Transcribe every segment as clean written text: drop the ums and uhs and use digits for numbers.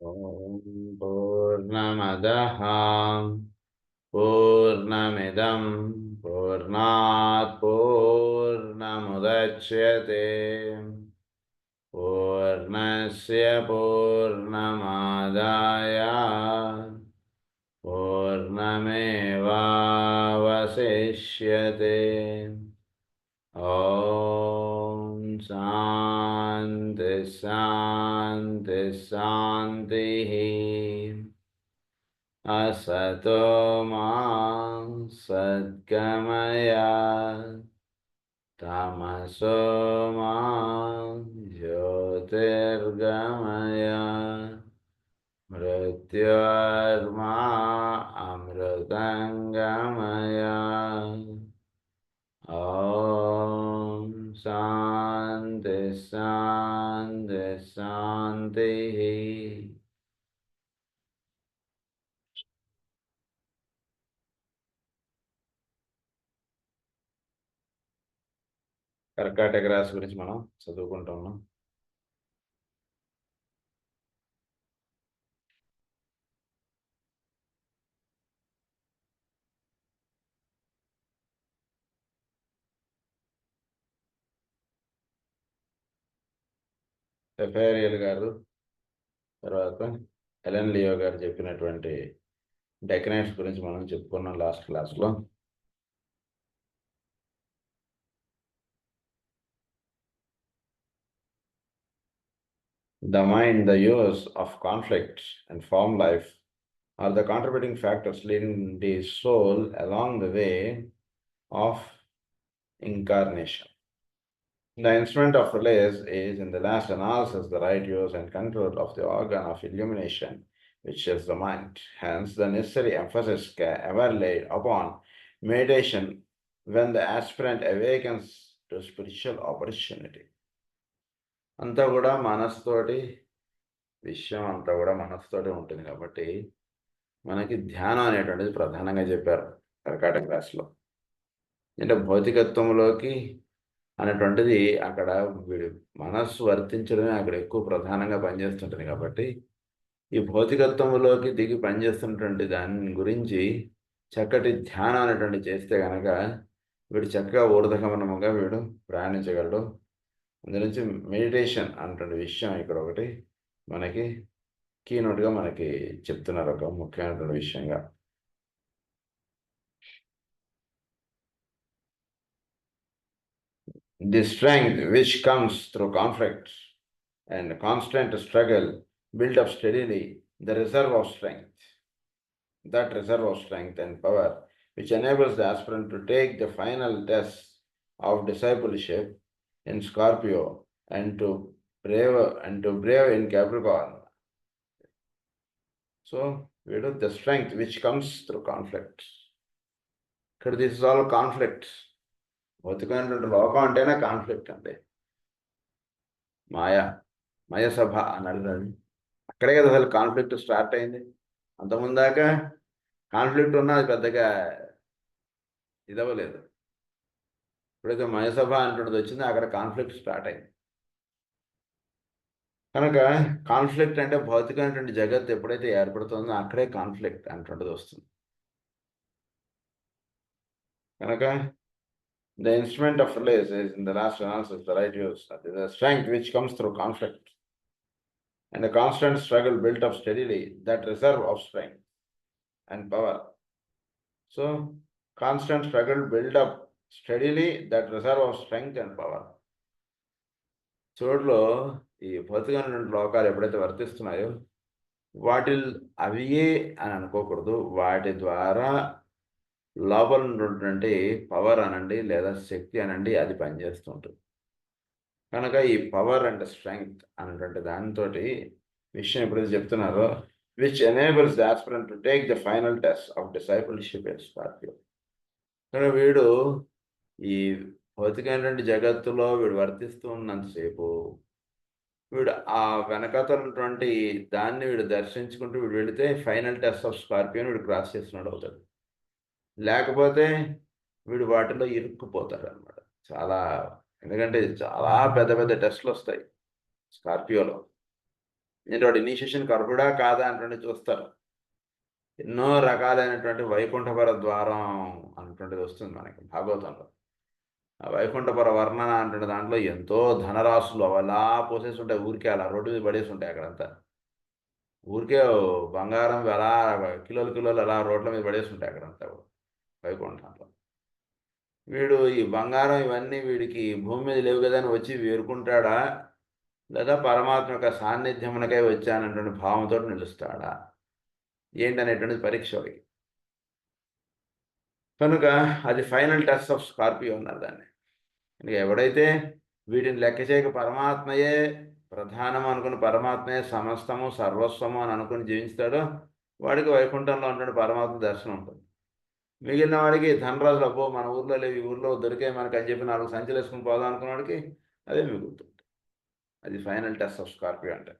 ॐ पूर्णमदः पूर्णमिदं पूर्णात् पूर्णमुदच्यते पूर्णस्य पूर्णमादाय पूर्णमेवावशिष्यते। ॐ शान्ति शान्ति शान्तिः। असतो मा सद्गमय तमसो मा ज्योतिर्गमय मृत्योर्मा अमृतङ्गमय। ॐ शान्ति शान्ति शान्तिः। కర్కాటక రాశి గురించి మనం చదువుకుంటున్నాం. ఎఫ్ఐఆర్ఎల్ గారు తర్వాత ఎలెన్ లియో గారు చెప్పినటువంటి డెకనైట్స్ గురించి మనం చెప్పుకున్నాం లాస్ట్ క్లాస్లో. The mind, the use of conflicts and form life are the contributing factors leading the soul along the way of incarnation. The instrument of release is, in the last analysis, the right use and control of the organ of illumination, which is the mind. Hence, the necessary emphasis ever laid upon meditation when the aspirant awakens to spiritual opportunity. అంతా కూడా మనస్తోటి, విషయం అంతా కూడా మనస్తోటి ఉంటుంది కాబట్టి మనకి ధ్యానం అనేటువంటిది ప్రధానంగా చెప్పారు కర్కాటక రాశిలో. అంటే భౌతికత్వంలోకి అనేటువంటిది అక్కడ వీడి మనస్సు వర్తించడమే అక్కడ ఎక్కువ ప్రధానంగా పనిచేస్తుంటుంది కాబట్టి ఈ భౌతికత్వంలోకి దిగి పనిచేస్తున్నటువంటి దాని గురించి చక్కటి ధ్యానం అనేటువంటి చేస్తే కనుక వీడు చక్కగా ఊర్ధగమనముగా వీడు ప్రయాణించగలడు. అందు నుంచి మెడిటేషన్ అనేటువంటి విషయం ఇక్కడ ఒకటి మనకి కీనోట్గా మనకి చెప్తున్నారు, ఒక ముఖ్యమైనటువంటి విషయంగా. The strength which comes through conflict and constant struggle build up steadily the reserve of strength. That reserve of strength and power which enables the aspirant to take the final test of discipleship in Scorpio and to brave in Capricorn. So, the strength which comes through conflict. Because this is all conflict. భౌతికమైనటువంటి లోకం అంటేనే conflict అంటే మాయ సభ అన్నాడు. అక్కడే కదా అసలు conflict start అయింది. అంతకుముందాకా conflict ఉన్నా అది పెద్దగా ఇదవ్వలేదు. ఎప్పుడైతే మాయసభ అంటున్నది వచ్చిందో అక్కడ కాన్ఫ్లిక్ట్ స్టార్ట్ అయింది. కనుక కాన్ఫ్లిక్ట్ అంటే భౌతికమైనటువంటి జగత్తు ఎప్పుడైతే ఏర్పడుతుందో అక్కడే కాన్ఫ్లిక్ట్ అంటున్నది వస్తుంది. కనుక the instrument of release is, in the last analysis, the right use. The strength which comes through conflict and the constant struggle built up steadily, that reserve of strength and power. So, constant struggle built up steadily that reserve of strength and power. చూడలో ఈ భౌతికమైనటువంటి లోకాలు ఎప్పుడైతే వర్తిస్తున్నాయో అవియే అని అనుకోకూడదు. వాటి ద్వారా లోపల ఉన్నటువంటి పవర్ అనండి లేదా శక్తి అనండి అది పనిచేస్తూ ఉంటుంది. కనుక ఈ పవర్ అండ్ స్ట్రెంగ్త్ అనేటువంటి దానితో విషయం ఎప్పుడైతే చెప్తున్నారో which enables the aspirant to take the final test of discipleship in Scorpio. కనుక వీడు ఈ భౌతికమైనటువంటి జగత్తులో వీడు వర్తిస్తూ ఉన్నంతసేపు వీడు ఆ వెనకతలున్నటువంటి దాన్ని వీడు దర్శించుకుంటూ వీడు వెళితే ఫైనల్ టెస్ట్ ఆఫ్ స్కార్పియోని వీడు క్రాస్ చేస్తున్నాడు అవుతాడు. లేకపోతే వీడు వాటిలో ఇరుక్కుపోతాడు అనమాట. ఎందుకంటే చాలా పెద్ద పెద్ద టెస్ట్లు వస్తాయి స్కార్పియోలో. వాడు ఇనిషియేషన్కి అర్హుడా కాదా అన్నటువంటి చూస్తారు. ఎన్నో రకాలైనటువంటి వైకుంఠపుర ద్వారం అన్నటువంటిది వస్తుంది మనకి భాగవతంలో. ఆ వైకుంఠపుర వర్ణన అంటే దాంట్లో ఎంతో ధనరాశులు అవి అలా పోసేసి ఉంటాయి, ఊరికే అలా రోడ్డు మీద పడేసి ఉంటాయి అక్కడంతా. ఊరికే బంగారం అలా కిలోలు కిలోలు అలా రోడ్ల మీద పడేసి ఉంటాయి అక్కడంతా వైకుంఠంలో. వీడు ఈ బంగారం ఇవన్నీ వీడికి భూమి మీద లేవు కదా అని వచ్చి వేరుకుంటాడా, లేదా పరమాత్మ యొక్క సాన్నిధ్యమునకై వచ్చానటువంటి భావంతో నిలుస్తాడా ఏంటనేటువంటిది పరీక్ష వాడికి. కనుక అది ఫైనల్ టెస్ట్ ఆఫ్ స్కార్పియో అన్నారు దాన్ని. ఇంకా ఎవడైతే వీటిని లెక్క చేయక పరమాత్మయే ప్రధానం అనుకుని, పరమాత్మయే సమస్తము సర్వస్వము అని అనుకుని జీవిస్తాడో వాడికి వైకుంఠంలో ఉంటున్న పరమాత్మ దర్శనం ఉంటుంది. మిగిలిన వాడికి ధనరాజులు అబ్బో మన ఊర్లో లేవు, ఈ ఊర్లో దొరికే మనకు అని చెప్పి 4 సంచులు వేసుకుని పోదాం అనుకున్న వాడికి అదే మిగులుతుంది. అది ఫైనల్ టెస్ట్ ఆఫ్ స్కార్పియో అంటే.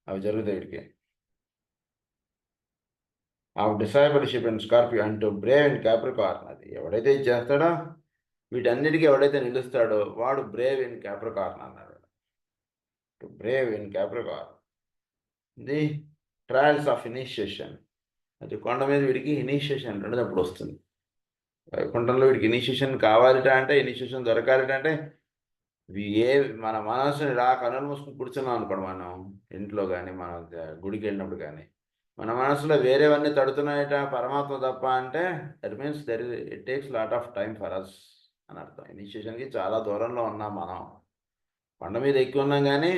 అవి జరుగుతాయి వీడికి. Of discipleship in Scorpio and to brave in Capricorn. అది ఎవడైతే చేస్తాడో వీటన్నిటికీ ఎవడైతే నిలుస్తాడో వాడు బ్రేవ్ ఇన్ క్యాప్రికార్న్ అన్నాడు. To brave in Capricorn the trials of initiation. అది కొండ మీద వీడికి ఇనిషియేషన్ అంటే అప్పుడు వస్తుంది. వైకుంఠంలో వీడికి ఇనిషియేషన్ కావాలిట అంటే, ఇనిషియేషన్ దొరకాలిట అంటే ఏ మన మనసుని ఇలా కనులు మూసుకుని కూర్చున్నాం అనుకోండి, మనం ఇంట్లో కానీ మనం గుడికి వెళ్ళినప్పుడు కానీ మన మనసులో వేరేవన్నీ తడుతున్నాయట పరమాత్మ తప్ప అంటే that means it takes lot of time for us అని అర్థం. ఇనిషియేషన్కి చాలా దూరంలో ఉన్నాం మనం. కొండ మీద ఎక్కి ఉన్నాం కానీ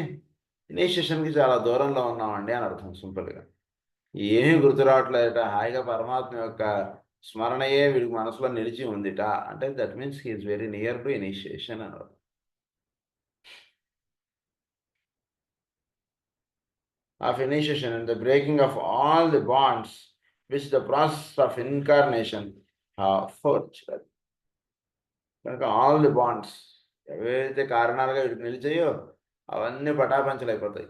ఇనిషియేషన్కి చాలా దూరంలో ఉన్నామండి అని అర్థం సింపుల్గా. ఏమీ గుర్తు రావట్లేదట, హాయిగా పరమాత్మ యొక్క స్మరణయే వీడికి మనసులో నిలిచి ఉందిట అంటే that means he's very near to initiation అని అర్థం. Of initiation and the breaking of all the bonds which the process of incarnation have forged. కనుక ఆల్ ది బాండ్స్ ఏవైతే కారణాలుగా వీడికి నిలిచాయో అవన్నీ పటాపంచలైపోతాయి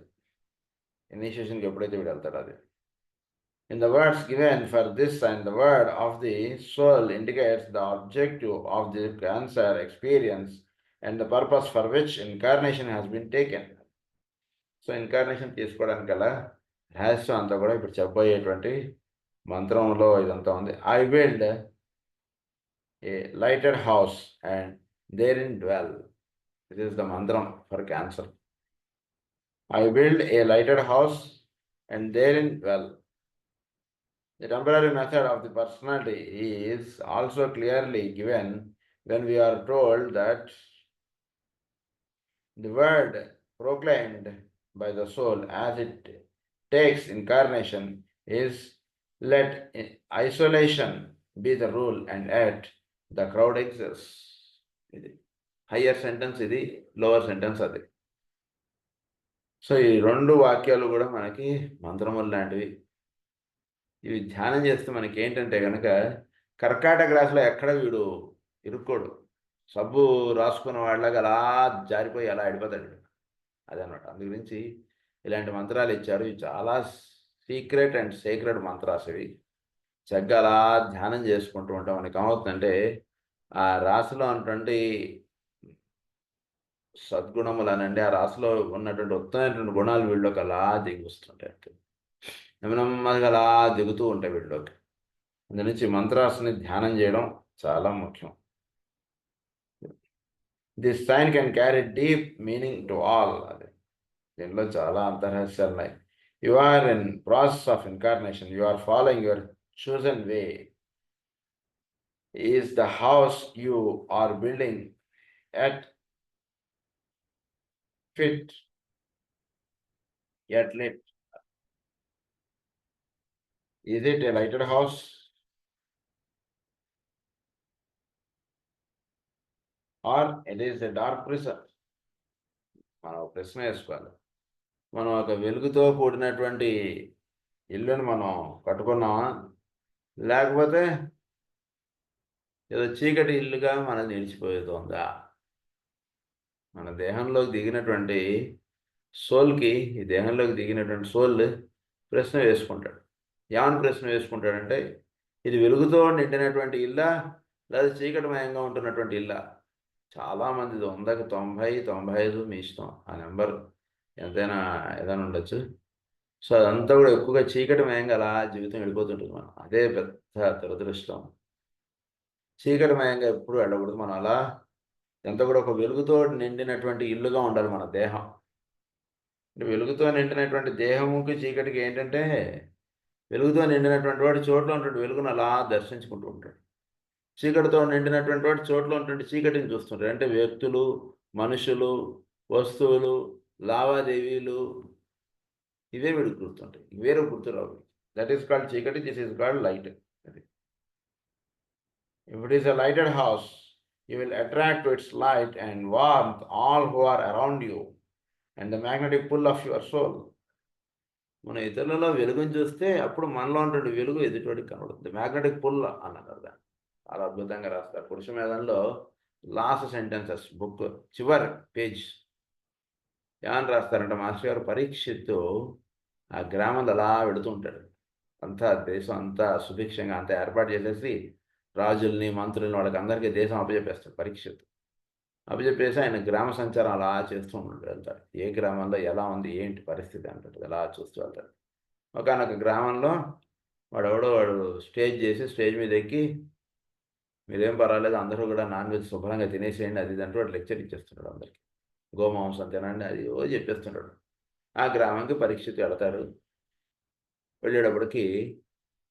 ఇనిషియేషన్కి ఎప్పుడైతే వీడు వెళ్తాడో. అది in the words given for this and the word of the soul indicates the objective of the cancer experience and the purpose for which incarnation has been taken. So incarnation తీసుకోవడానికి గల రహస్యం అంతా కూడా ఇప్పుడు చెప్పబోయేటువంటి మంత్రంలో ఇదంతా ఉంది. I build a lighted house and therein dwell. It is the mantra for cancer. I build a lighted house and therein dwell. The temporary method of the personality is also clearly given when we are told that the word proclaimed by the soul as it takes incarnation is let isolation be the rule and yet the crowd exists. ఇది higher sentence, ఇది lower sentence అది. So ఈ 2 వాక్యాలు కూడా మనకి మంత్రములు లాంటివి. ఇవి ధ్యానం చేస్తే మనకి ఏంటంటే కనుక కర్కాటక రాశిలో ఎక్కడ వీడు ఇరుక్కోడు, సబ్బు రాసుకున్న వాళ్ళగా అలా జారిపోయి అలా ఆడిపోతాడు అదనమాట. అందు గురించి ఇలాంటి మంత్రాలు ఇచ్చారు. ఇవి చాలా సీక్రెట్ అండ్ సీక్రెట్ మంత్రాస్. ఇవి చక్కగా అలా ధ్యానం చేసుకుంటూ ఉంటాం. మనకి ఏమవుతుందంటే ఆ రాశిలో ఉన్నటువంటి సద్గుణములు అనండి, ఆ రాశిలో ఉన్నటువంటి ఉత్తమైనటువంటి గుణాలు వీళ్ళలోకి అలా దిగి వస్తుంటాయి. నెమ్మదిగా అలా దిగుతూ ఉంటాయి వీళ్ళలోకి. అందు నుంచి మంత్రాస్ని ధ్యానం చేయడం చాలా ముఖ్యం. This sign can carry deep meaning to all. అది దీనిలో చాలా అంతరహస్యాలు ఉన్నాయి. You are in process of incarnation, you are following your chosen way. Is the house you are building at fit yet lit? Is it a lighted house or it is a dark prison? మనం ప్రశ్న వేసుకోవాలి. మనం ఒక వెలుగుతో కూడినటువంటి ఇల్లుని మనం కట్టుకున్నామా, లేకపోతే ఏదో చీకటి ఇల్లుగా మనం నిలిచిపోతుందా? మన దేహంలోకి దిగినటువంటి సోల్కి, ఈ దేహంలోకి దిగినటువంటి సోల్ ప్రశ్న వేసుకుంటాడు. ఏమని ప్రశ్న వేసుకుంటాడంటే ఇది వెలుగుతో నిండినటువంటి ఇల్లా లేదా చీకటిమయంగా ఉంటున్నటువంటి ఇల్లా? చాలామంది 100కి 90, 95 మీ ఇష్టం. ఆ నెంబర్ ఎంతైనా ఏదైనా ఉండొచ్చు. సో అదంతా కూడా ఎక్కువగా చీకటిమయంగా అలా జీవితం వెళ్ళిపోతుంటుంది మనం. అదే పెద్ద దురదృష్టం. చీకటిమయంగా ఎప్పుడు వెళ్ళకూడదు. మనం అలా ఎంత కూడా ఒక వెలుగుతో నిండినటువంటి ఇల్లుగా ఉండాలి మన దేహం. వెలుగుతో నిండినటువంటి దేహముకి చీకటికి ఏంటంటే, వెలుగుతో నిండినటువంటి వాడు చోట్ల ఉన్నటువంటి వెలుగును అలా దర్శించుకుంటూ ఉంటాడు. చీకటితో నిండినటువంటి వాడు చోట్ల ఉన్నటువంటి చీకటిని చూస్తుంటాడు. అంటే వ్యక్తులు, మనుషులు, వస్తువులు, లావాదేవీలు ఇవే వీడికి గుర్తుంటాయి. వేరే గుర్తురావు. దట్ ఈస్ కాల్డ్ చీకటి. This is called light. అది. If it is a lighted house, you will attract to its light and warmth all who are around you and the magnetic pull of your soul. మనం ఇతరులలో వెలుగుని చూస్తే అప్పుడు మనలో ఉన్నటువంటి వెలుగు ఎదుటివాడికి కనబడుతుంది. మ్యాగ్నెటిక్ పుల్ అన్నారు దాన్ని. చాలా అద్భుతంగా రాస్తారు. పురుషమేధంలో లాస్ట్ సెంటెన్సెస్ బుక్ చివరి పేజ్ ఏమని రాస్తారంటే, మాస్టర్ గారు పరీక్షిత్తు ఆ గ్రామంలో అలా వెళుతూ ఉంటాడు. అంతా దేశం అంతా సుభిక్షంగా అంతా ఏర్పాటు చేసేసి రాజుల్ని, మంత్రుల్ని వాళ్ళకి అందరికీ దేశం అప్పచెప్పేస్తాడు పరీక్షిత్తు. అప్పచెప్పేసి ఆయన గ్రామ సంచారం అలా చేస్తూ వెళ్తాడు. ఏ గ్రామంలో ఎలా ఉంది, ఏంటి పరిస్థితి అంటాడు, అలా చూస్తూ వెళ్తాడు. ఒకానొక గ్రామంలో వాడు స్టేజ్ చేసి స్టేజ్ మీద ఎక్కి, మీరేం పర్వాలేదు అందరూ కూడా నాన్ వెజ్ శుభ్రంగా తినేసేయండి అది అంటూ వాడు లెక్చర్ ఇచ్చేస్తున్నాడు అందరికి. గోమాంసం తినండి అది చెప్పేస్తున్నాడు. ఆ గ్రామానికి పరీక్షిత్తు వెళతారు. వెళ్ళేటప్పటికి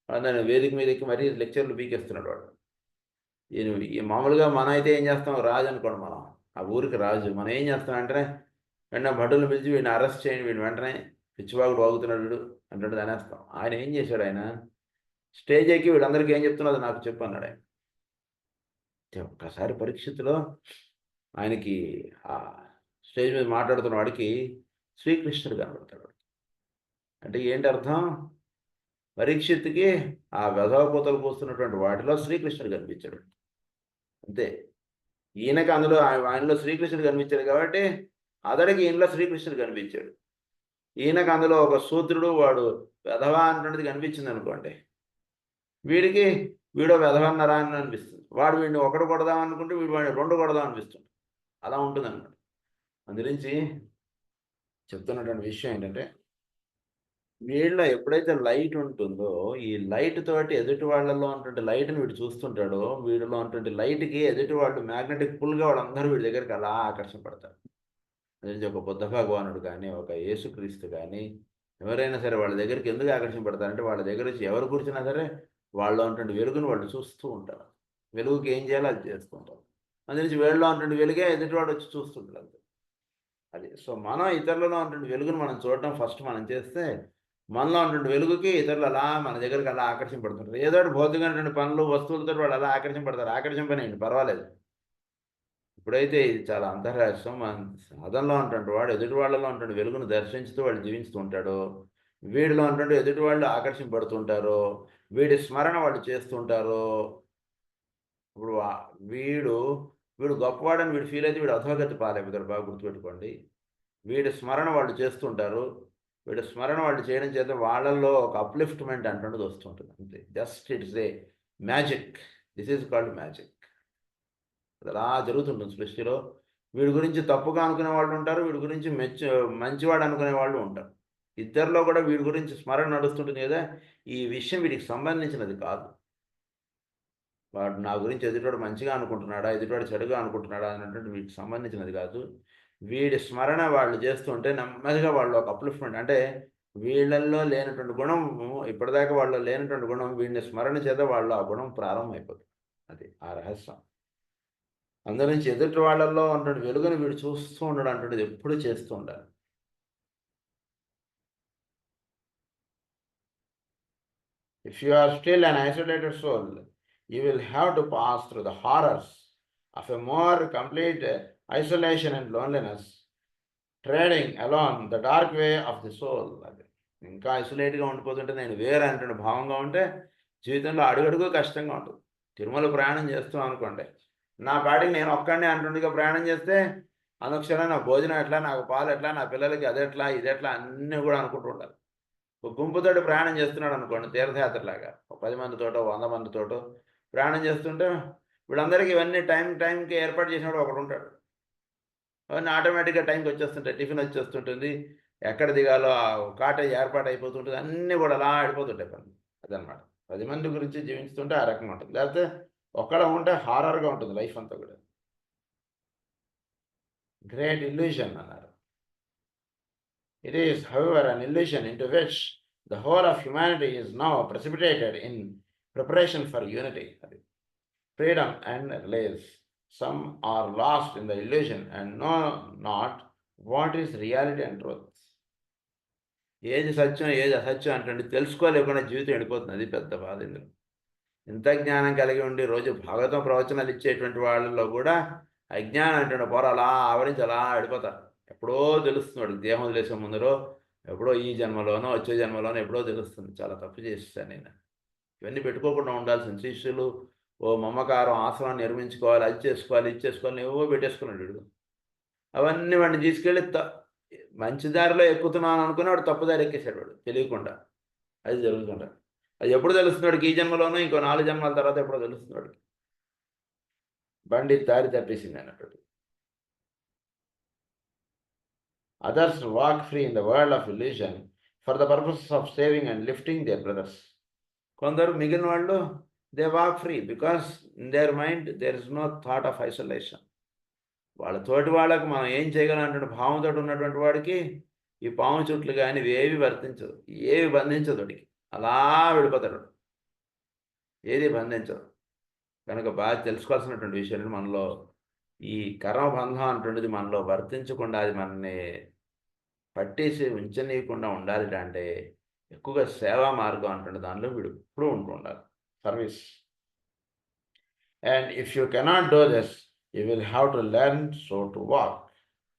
అందరిని వేదిక మీద ఎక్కి మరీ లెక్చర్లు పీకేస్తున్నాడు వాడు. మామూలుగా మనం అయితే ఏం చేస్తాం, రాజు అనుకోండి మనం, ఆ ఊరికి రాజు. మనం ఏం చేస్తాం అంటే వెంటనే భటులను పిలిచి వీడిని అరెస్ట్ చేయండి, వీడిని వెంటనే పిచ్చివాగుడు వాగుతున్నాడు వీడు అంటుంటే అనేస్తాం. ఆయన ఏం చేశాడు, ఆయన స్టేజ్ ఎక్కి వీళ్ళందరికీ ఏం చెప్తున్నది నాకు చెప్పు అన్నాడు ఆయన. ఒక్కసారి పరీక్షిత్తులో ఆయనకి ఆ స్టేజ్ మీద మాట్లాడుతున్న వాడికి శ్రీకృష్ణుడు కనబడతాడు. అంటే ఏంటి అర్థం, పరీక్షిత్తుకి ఆ వెధవపోతలు పోస్తున్నటువంటి వాటిలో శ్రీకృష్ణుడు కనిపించాడు. అంతే. ఈయనకి అందులో ఆయనలో శ్రీకృష్ణుడు కనిపించాడు కాబట్టి అతడికి ఈయనలో శ్రీకృష్ణుడు కనిపించాడు. ఈయనకు అందులో ఒక శూద్రుడు వాడు వెధవా అంటున్నది కనిపించింది అనుకోండి, వీడికి వీడో వెధవన్నరా అని అనిపిస్తుంది. వాడు వీడిని ఒకడు కొడదాం అనుకుంటే వీడు వాడిని రెండు కొడదాం అనిపిస్తుంది. అలా ఉంటుంది అన్నమాట. అందుగురించి చెప్తున్నటువంటి విషయం ఏంటంటే, వీళ్ళలో ఎప్పుడైతే లైట్ ఉంటుందో ఈ లైట్ తోటి ఎదుటి వాళ్ళలో ఉన్నటువంటి లైట్ని వీడు చూస్తుంటాడో, వీడిలో ఉన్నటువంటి లైట్కి ఎదుటి వాళ్ళు మ్యాగ్నెటిక్ పుల్గా వాళ్ళందరూ వీడి దగ్గరికి అలా ఆకర్షింపడతారు. అదే ఒక బుద్ధ భగవానుడు కానీ, ఒక యేసుక్రీస్తు కానీ, ఎవరైనా సరే వాళ్ళ దగ్గరికి ఎందుకు ఆకర్షింపడతారంటే, వాళ్ళ దగ్గర వచ్చి ఎవరు కూర్చున్నా సరే వాళ్ళలో ఉన్నటువంటి వెలుగును వాళ్ళు చూస్తూ ఉంటారు. వెలుగుకి ఏం చేయాలో అది చేస్తూ ఉంటారు. అందుగురించి వీళ్ళలో ఉన్నటువంటి వెలుగే ఎదుటివాడు వచ్చి చూస్తుంటాడు అంతే. అది. సో మనం ఇతరులలో ఉన్నటువంటి వెలుగును మనం చూడటం ఫస్ట్ మనం చేస్తే, మనలో ఉన్నటువంటి వెలుగుకి ఇతరులు అలా మన దగ్గరికి అలా ఆకర్షింపడుతుంటారు. ఏదో ఒకటి భౌతికమైనటువంటి పనులు, వస్తువులతో వాళ్ళు అలా ఆకర్షింపడతారు. ఆకర్షింపనేయండి పర్వాలేదు. ఇప్పుడైతే ఇది చాలా అంతర్రహస్యం. మన సాధనలో ఉన్నటువంటి వాడు ఎదుటి వాళ్ళలో ఉన్నటువంటి వెలుగును దర్శించుతూ వాళ్ళు జీవిస్తూ ఉంటాడు. వీడిలో ఉన్నటువంటి ఎదుటి వాళ్ళు ఆకర్షింపడుతుంటారు. వీడి స్మరణ వాళ్ళు చేస్తుంటారు. ఇప్పుడు వీడు గొప్పవాడని వీడు ఫీల్ అయితే వీడు అధోగతి పాలైపోతాడు. బాగా గుర్తుపెట్టుకోండి. వీడి స్మరణ వాళ్ళు చేస్తుంటారు. వీడి స్మరణ వాళ్ళు చేయడం చేత వాళ్ళల్లో ఒక అప్లిఫ్ట్మెంట్ అంటున్నది వస్తుంటుంది అంతే. Just it's a magic. This is called magic. అది అలా జరుగుతుంటుంది సృష్టిలో. వీడి గురించి తప్పుగా అనుకునే వాళ్ళు ఉంటారు, వీడి గురించి మంచివాడు అనుకునే వాళ్ళు ఉంటారు. ఇద్దరిలో కూడా వీడి గురించి స్మరణ నడుస్తుంటుంది కదా, ఈ విషయం వీడికి సంబంధించినది కాదు. వాడు నా గురించి ఎదుటివాడు మంచిగా అనుకుంటున్నాడా, ఎదుటివాడు చెడుగా అనుకుంటున్నాడా అన్నటువంటి వీటికి సంబంధించినది కాదు. వీడి స్మరణ వాళ్ళు చేస్తుంటే నెమ్మదిగా వాళ్ళు ఒక అప్లిఫ్ట్మెంట్, అంటే వీళ్ళల్లో లేనటువంటి గుణం, ఇప్పటిదాకా వాళ్ళు లేనటువంటి గుణం వీడిని స్మరణ చేత వాళ్ళు ఆ గుణం ప్రారంభమైపోతుంది. అది ఆ రహస్యం. అందరి నుంచి ఎదుటి వాళ్ళల్లో ఉన్నటువంటి వెలుగుని వీడు చూస్తూ ఉండడం అంటున్నది ఎప్పుడూ చేస్తూ ఉండాలి. If you are still an isolated soul, you will have to pass through the horrors of a more complete isolation and loneliness, treading along the dark way of the soul. అది ఇంకా ఐసోలేట్గా ఉండిపోతుంటే, నేను వేరే అంటున్న భావంగా ఉంటే జీవితంలో అడుగడుగు కష్టంగా ఉంటుంది. తిరుమల ప్రయాణం చేస్తాం అనుకోండి, నా పాటికి నేను ఒక్కడినే అంటుండగా ప్రయాణం చేస్తే అనుక్షణం నా భోజనం ఎట్లా, నాకు పాలు ఎట్లా, నా పిల్లలకి అదెట్లా ఇదెట్లా అన్నీ కూడా అనుకుంటూ ఉండాలి. ఒక గుంపుతోటి ప్రయాణం చేస్తున్నాడు అనుకోండి, తీర్థయాత్రలాగా, ఒక 10 మందితోటో 100 మందితోటో ప్రయాణం చేస్తుంటే వీళ్ళందరికీ ఇవన్నీ టైంకి ఏర్పాటు చేసినప్పుడు ఒకడు ఉంటాడు. అవన్నీ ఆటోమేటిక్గా టైంకి వచ్చేస్తుంటాయి, టిఫిన్ వచ్చేస్తుంటుంది, ఎక్కడ దిగాలో ఆ కాటేజ్ ఏర్పాటు అయిపోతుంటుంది, అన్నీ కూడా అలా ఆడిపోతుంటాయి పని. అదనమాట 10 మంది గురించి జీవిస్తుంటే ఆ రకంగా ఉంటుంది, లేకపోతే ఒక్కడ ఉంటే హారర్గా ఉంటుంది లైఫ్ అంతా కూడా. గ్రేట్ ఇల్యూషన్ అన్నారు. It is however an illusion into which the whole of humanity is now precipitated in preparation for unity. అది freedom and release. Some are lost in the illusion and know not what is reality and truth. ఏది సత్యం ఏది అసత్యం అంటే తెలుసుకోలేకుండా జీవితం వెళ్ళిపోతుంది, అది పెద్ద బాధ ఇందులో. ఇంత జ్ఞానం కలిగి ఉండి రోజు భాగవతం ప్రవచనాలు ఇచ్చేటువంటి వాళ్ళలో కూడా అజ్ఞానం అంటే పొర అలా ఆవరించి అలా వెళ్ళిపోతారు. ఎప్పుడో తెలుస్తుంది వాడికి, దేహం వదిలేసే ముందరో ఎప్పుడో ఈ జన్మలోనో వచ్చే జన్మలోనో ఎప్పుడో తెలుస్తుంది. చాలా తప్పు చేస్తాను నేను. ఇవన్నీ పెట్టుకోకుండా ఉండాల్సిన శిష్యులు ఓ మమకారం ఆశ్రమాన్ని నిర్మించుకోవాలి, అది చేసుకోవాలి ఇది చేసుకోవాలి ఏవో పెట్టేసుకున్నాడు వీడు. అవన్నీ వాడిని తీసుకెళ్ళి మంచి దారిలో ఎక్కుతున్నాను అనుకుని వాడు తప్పు దారి ఎక్కేసాడు వాడు తెలియకుండా. అది జరుగుతుంటాడు. అది ఎప్పుడు తెలుస్తున్నాడు, ఈ జన్మలోనూ ఇంకో 4 జన్మల తర్వాత ఎప్పుడో తెలుస్తున్నాడు. బండి దారి తప్పేసింది అన్నట్టు. Others walk free in the world of illusion for the purpose of saving and lifting their brothers. కొందరు మిగిలిన వాళ్ళు they walk free because in their mind there is no thought of isolation. వాళ్ళ తోటి వాళ్ళకు మనం ఏం చేయగలం అంటే భావంతో ఉన్నటువంటి వాడికి ఈ పాము చుట్లు కానీ ఏవి వర్తించదు, ఏవి బంధించదు వాడికి, అలా వెళ్ళిపోతాడు, ఏది బంధించదు. కనుక బాగా తెలుసుకోవాల్సినటువంటి విషయం మనలో ఈ కర్మబంధం అంటున్నది మనలో వర్తించకుండా అది మనల్ని పట్టేసి ఉంచనీయకుండా ఉండాలి అంటే ఎక్కువగా సేవా మార్గం అంటున్న దానిలో వీడు ఎప్పుడూ ఉంటూ ఉండాలి, service. And if you cannot do this, you will have to learn so to walk.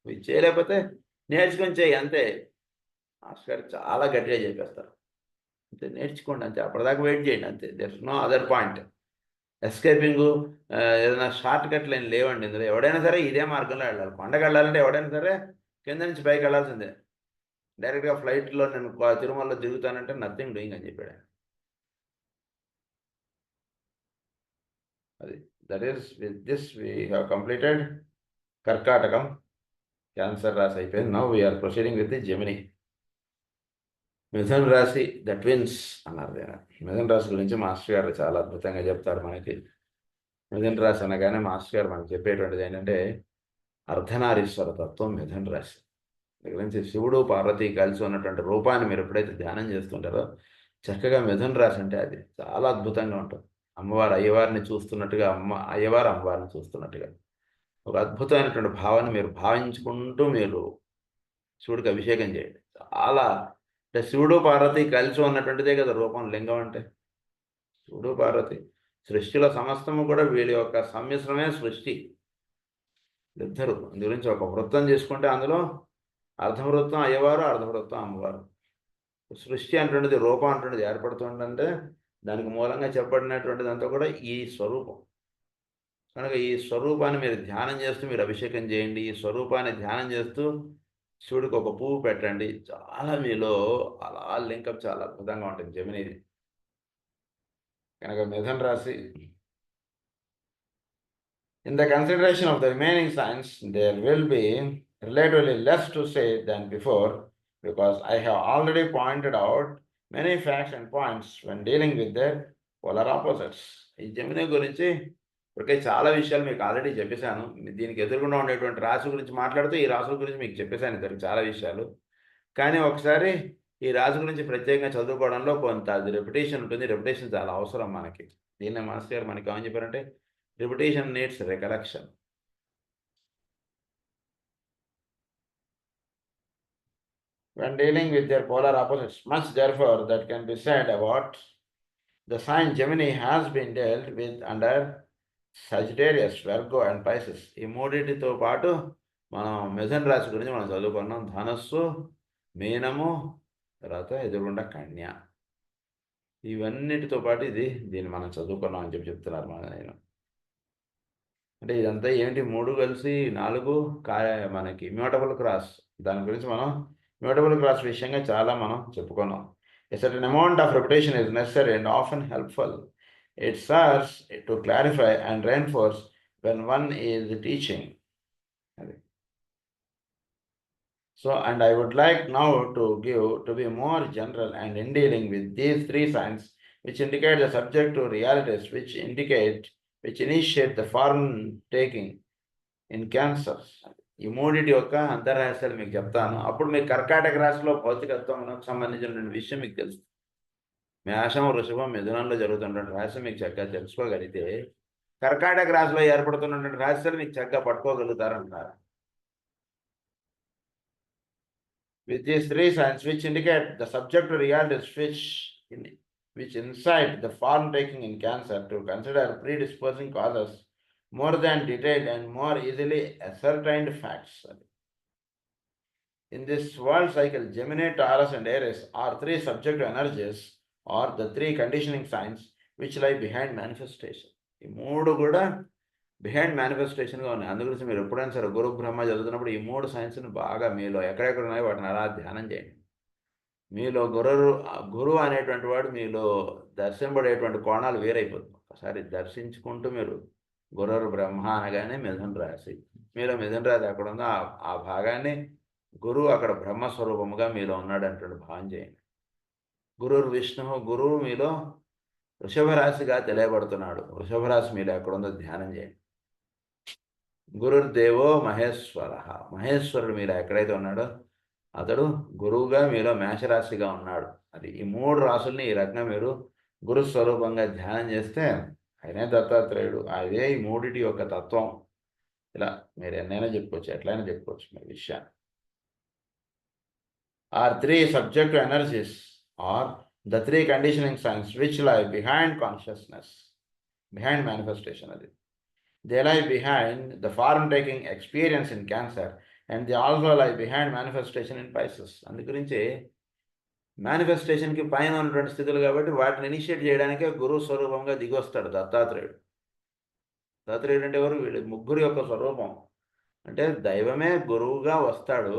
మీరు చేయలేకపోతే నేర్చుకొని చేయి అంతే. మాస్టర్ చాలా గట్టిగా చెప్పేస్తారు, అంతే నేర్చుకోండి అంతే, అప్పటిదాకా వెయిట్ చేయండి అంతే. There is no other point. Escaping ఏదైనా షార్ట్ కట్లు ఏం లేవండి ఇందులో. ఎవడైనా సరే ఇదే మార్గంలో వెళ్ళాలి. కొండకి వెళ్ళాలంటే ఎవడైనా సరే కింద నుంచి పైకి వెళ్ళాల్సిందే. డైరెక్ట్గా ఫ్లైట్లో నేను తిరుమలలో దిగుతానంటే నథింగ్ డూయింగ్ అని చెప్పాడు. అది that is with this we have completed కర్కాటకం. క్యాన్సర్ రాశి అయిపోయింది. Now we are proceeding with the Gemini. మిథున రాశి ద ట్విన్స్ అన్నారు. మిథున రాశి గురించి మాస్టర్ గారు చాలా అద్భుతంగా చెప్తారు మనకి. మిథున రాశి అనగానే మాస్టర్ గారు మనకి చెప్పేటువంటిది ఏంటంటే అర్ధనారీశ్వర తత్వం మిథున రాశి గురించి. శివుడు పార్వతి కలిసి ఉన్నటువంటి రూపాన్ని మీరు ఎప్పుడైతే ధ్యానం చేస్తుంటారో చక్కగా మిథున రాశి అంటే అది చాలా అద్భుతంగా ఉంటుంది. అమ్మవారు అయ్యవారిని చూస్తున్నట్టుగా, అయ్యవారు అమ్మవారిని చూస్తున్నట్టుగా ఒక అద్భుతమైనటువంటి భావాన్ని మీరు భావించుకుంటూ మీరు శివుడికి అభిషేకం చేయండి. చాలా అంటే శివుడు పార్వతి కలిసి ఉన్నటువంటిదే కదా రూపం, లింగం అంటే. శివుడు పార్వతి సృష్టిలో సమస్తము కూడా వీళ్ళ యొక్క సమ్మిశ్రమే సృష్టి. ఇద్దరు గురించి ఒక వృత్తం చేసుకుంటే అందులో అర్ధవృత్తం అయ్యవారు, అర్ధవృత్తం అమ్మవారు. సృష్టి అంటున్నది, రూపం అంటున్నది ఏర్పడుతుందంటే దానికి మూలంగా చెప్పబడినటువంటిది అంతా కూడా ఈ స్వరూపం. కనుక ఈ స్వరూపాన్ని మీరు ధ్యానం చేస్తూ మీరు అభిషేకం చేయండి. ఈ స్వరూపాన్ని ధ్యానం చేస్తూ శివుడికి ఒక పువ్వు పెట్టండి. చాలా మీలో అలా లింకప్ చాలా అద్భుతంగా ఉంటుంది జెమినిది. కనుక మిథున రాశి in the consideration of the remaining signs, there will be relatively less to say than before, because I have already pointed out many facts and points when dealing with their polar opposites. ఈ Gemini గురించి ఇప్పటికే చాలా విషయాలు మీకు already చెప్పేశాను. దీనికి ఎదురుగుండా ఉండేటువంటి రాశి గురించి మాట్లాడుతూ ఈ రాశుల గురించి మీకు చెప్పేశాను ఇద్దరికి చాలా విషయాలు. కానీ ఒకసారి ఈ రాశి గురించి ప్రత్యేకంగా చదువుకోవడంలో కొంత అది రెప్యుటేషన్ ఉంటుంది. రెప్యుటేషన్ చాలా అవసరం మనకి. దీన్ని మాస్టర్ గారు మనకి ఏమని చెప్పారంటే repetition needs recollection. When dealing with their polar opposites, much therefore that can be said about the sign Gemini has been dealt with under Sagittarius, Virgo and Pisces. ఈ మూడింటితో పాటు మనం మిథున రాశి గురించి మనం చదువుకున్నాం. ధనస్సు, మీనము, తర్వాత ఎదురుగుండా కన్య. ఇవన్నిటితో పాటు దీన్ని మనం చదువుకున్నాం అని చెప్తున్నారు నేను. అంటే ఇదంతా ఏంటి, 3 కలిసి 4 మనకి మ్యూటబుల్ క్రాస్. దాని గురించి మనం మ్యూటబుల్ క్రాస్ విషయంగా చాలా మనం చెప్పుకున్నాం. A certain amount of repetition is necessary and often helpful. It serves to clarify and reinforce when one is teaching. So, and I would like now to be more general and in dealing with these three signs, which indicate the subject to realities, which initiate the form taking in cancers. ఈ మూడిటి యొక్క అంతర్రహస్యాలు మీకు చెప్తాను. అప్పుడు మీకు కర్కాటక రాశిలో భౌతికత్వంకు సంబంధించినటువంటి విషయం మీకు తెలుస్తుంది. మేషం, వృషభం, మిథునంలో జరుగుతున్నటువంటి రహస్యం మీకు చక్కగా తెలుసుకోగలిగితే కర్కాటక రాశిలో ఏర్పడుతున్నటువంటి రహస్యాలు మీకు చక్కగా పట్టుకోగలుగుతారంటున్నారు. With these three signs, which indicate the subject to realities, which incite the form taking in cancer to consider predisposing causes more than detailed and more easily ascertained facts. In this world cycle, Gemini, Taurus, and Aries are three subjective energies or the three conditioning signs which lie behind manifestation. ఈ మూడు కూడా behind మేనిఫెస్టేషన్గా ఉన్నాయి. అందుగురించి మీరు ఎప్పుడైనా సరే గురు బ్రహ్మ చదువుతున్నప్పుడు ఈ మూడు సైన్స్ని బాగా మీలో ఎక్కడెక్కడ ఉన్నాయో వాటిని అలా ధ్యానం చేయండి. మీలో గురువు అనేటువంటి వాడు మీలో దర్శింపడేటువంటి కోణాలు వేరైపోతుంది. ఒకసారి దర్శించుకుంటూ మీరు గురువు బ్రహ్మ అనగానే మిథున రాశి, మీలో మిథున రాశి అక్కడ ఉందో ఆ భాగాన్ని గురువు అక్కడ బ్రహ్మస్వరూపముగా మీలో ఉన్నాడు అంటున్న భావం చేయండి. గురువు విష్ణువు, గురువు మీలో వృషభ రాశిగా తెలియబడుతున్నాడు. వృషభ రాశి మీలో ఎక్కడ ఉందో ధ్యానం చేయండి. గురుర్దేవో మహేశ్వర, మహేశ్వరుడు మీరు ఎక్కడైతే ఉన్నాడో అతడు గురువుగా మీలో మేషరాశిగా ఉన్నాడు. అది ఈ మూడు రాశుల్ని ఈ రకంగా మీరు గురు స్వరూపంగా ధ్యానం చేస్తే ఆయనే దత్తాత్రేయుడు, అదే ఈ మూడిటి యొక్క తత్వం. ఇలా మీరు ఎన్నైనా చెప్పుకోవచ్చు, ఎట్లయినా చెప్పుకోవచ్చు మీ విషయాన్ని. Are three subjective energies are the three conditioning signs which lie behind consciousness, behind manifestation. అది they lie behind the form-taking experience in cancer and they also lie behind manifestation in Pisces. అందుగురించి మేనిఫెస్టేషన్కి పైన ఉన్నటువంటి స్థితులు కాబట్టి వాటిని initiate చేయడానికే గురు స్వరూపంగా దిగొస్తాడు దత్తాత్రేయుడు. దత్తాత్రేయుడు అంటే ఎవరు? వీడు ముగ్గురు యొక్క స్వరూపం. అంటే దైవమే గురువుగా వస్తాడు.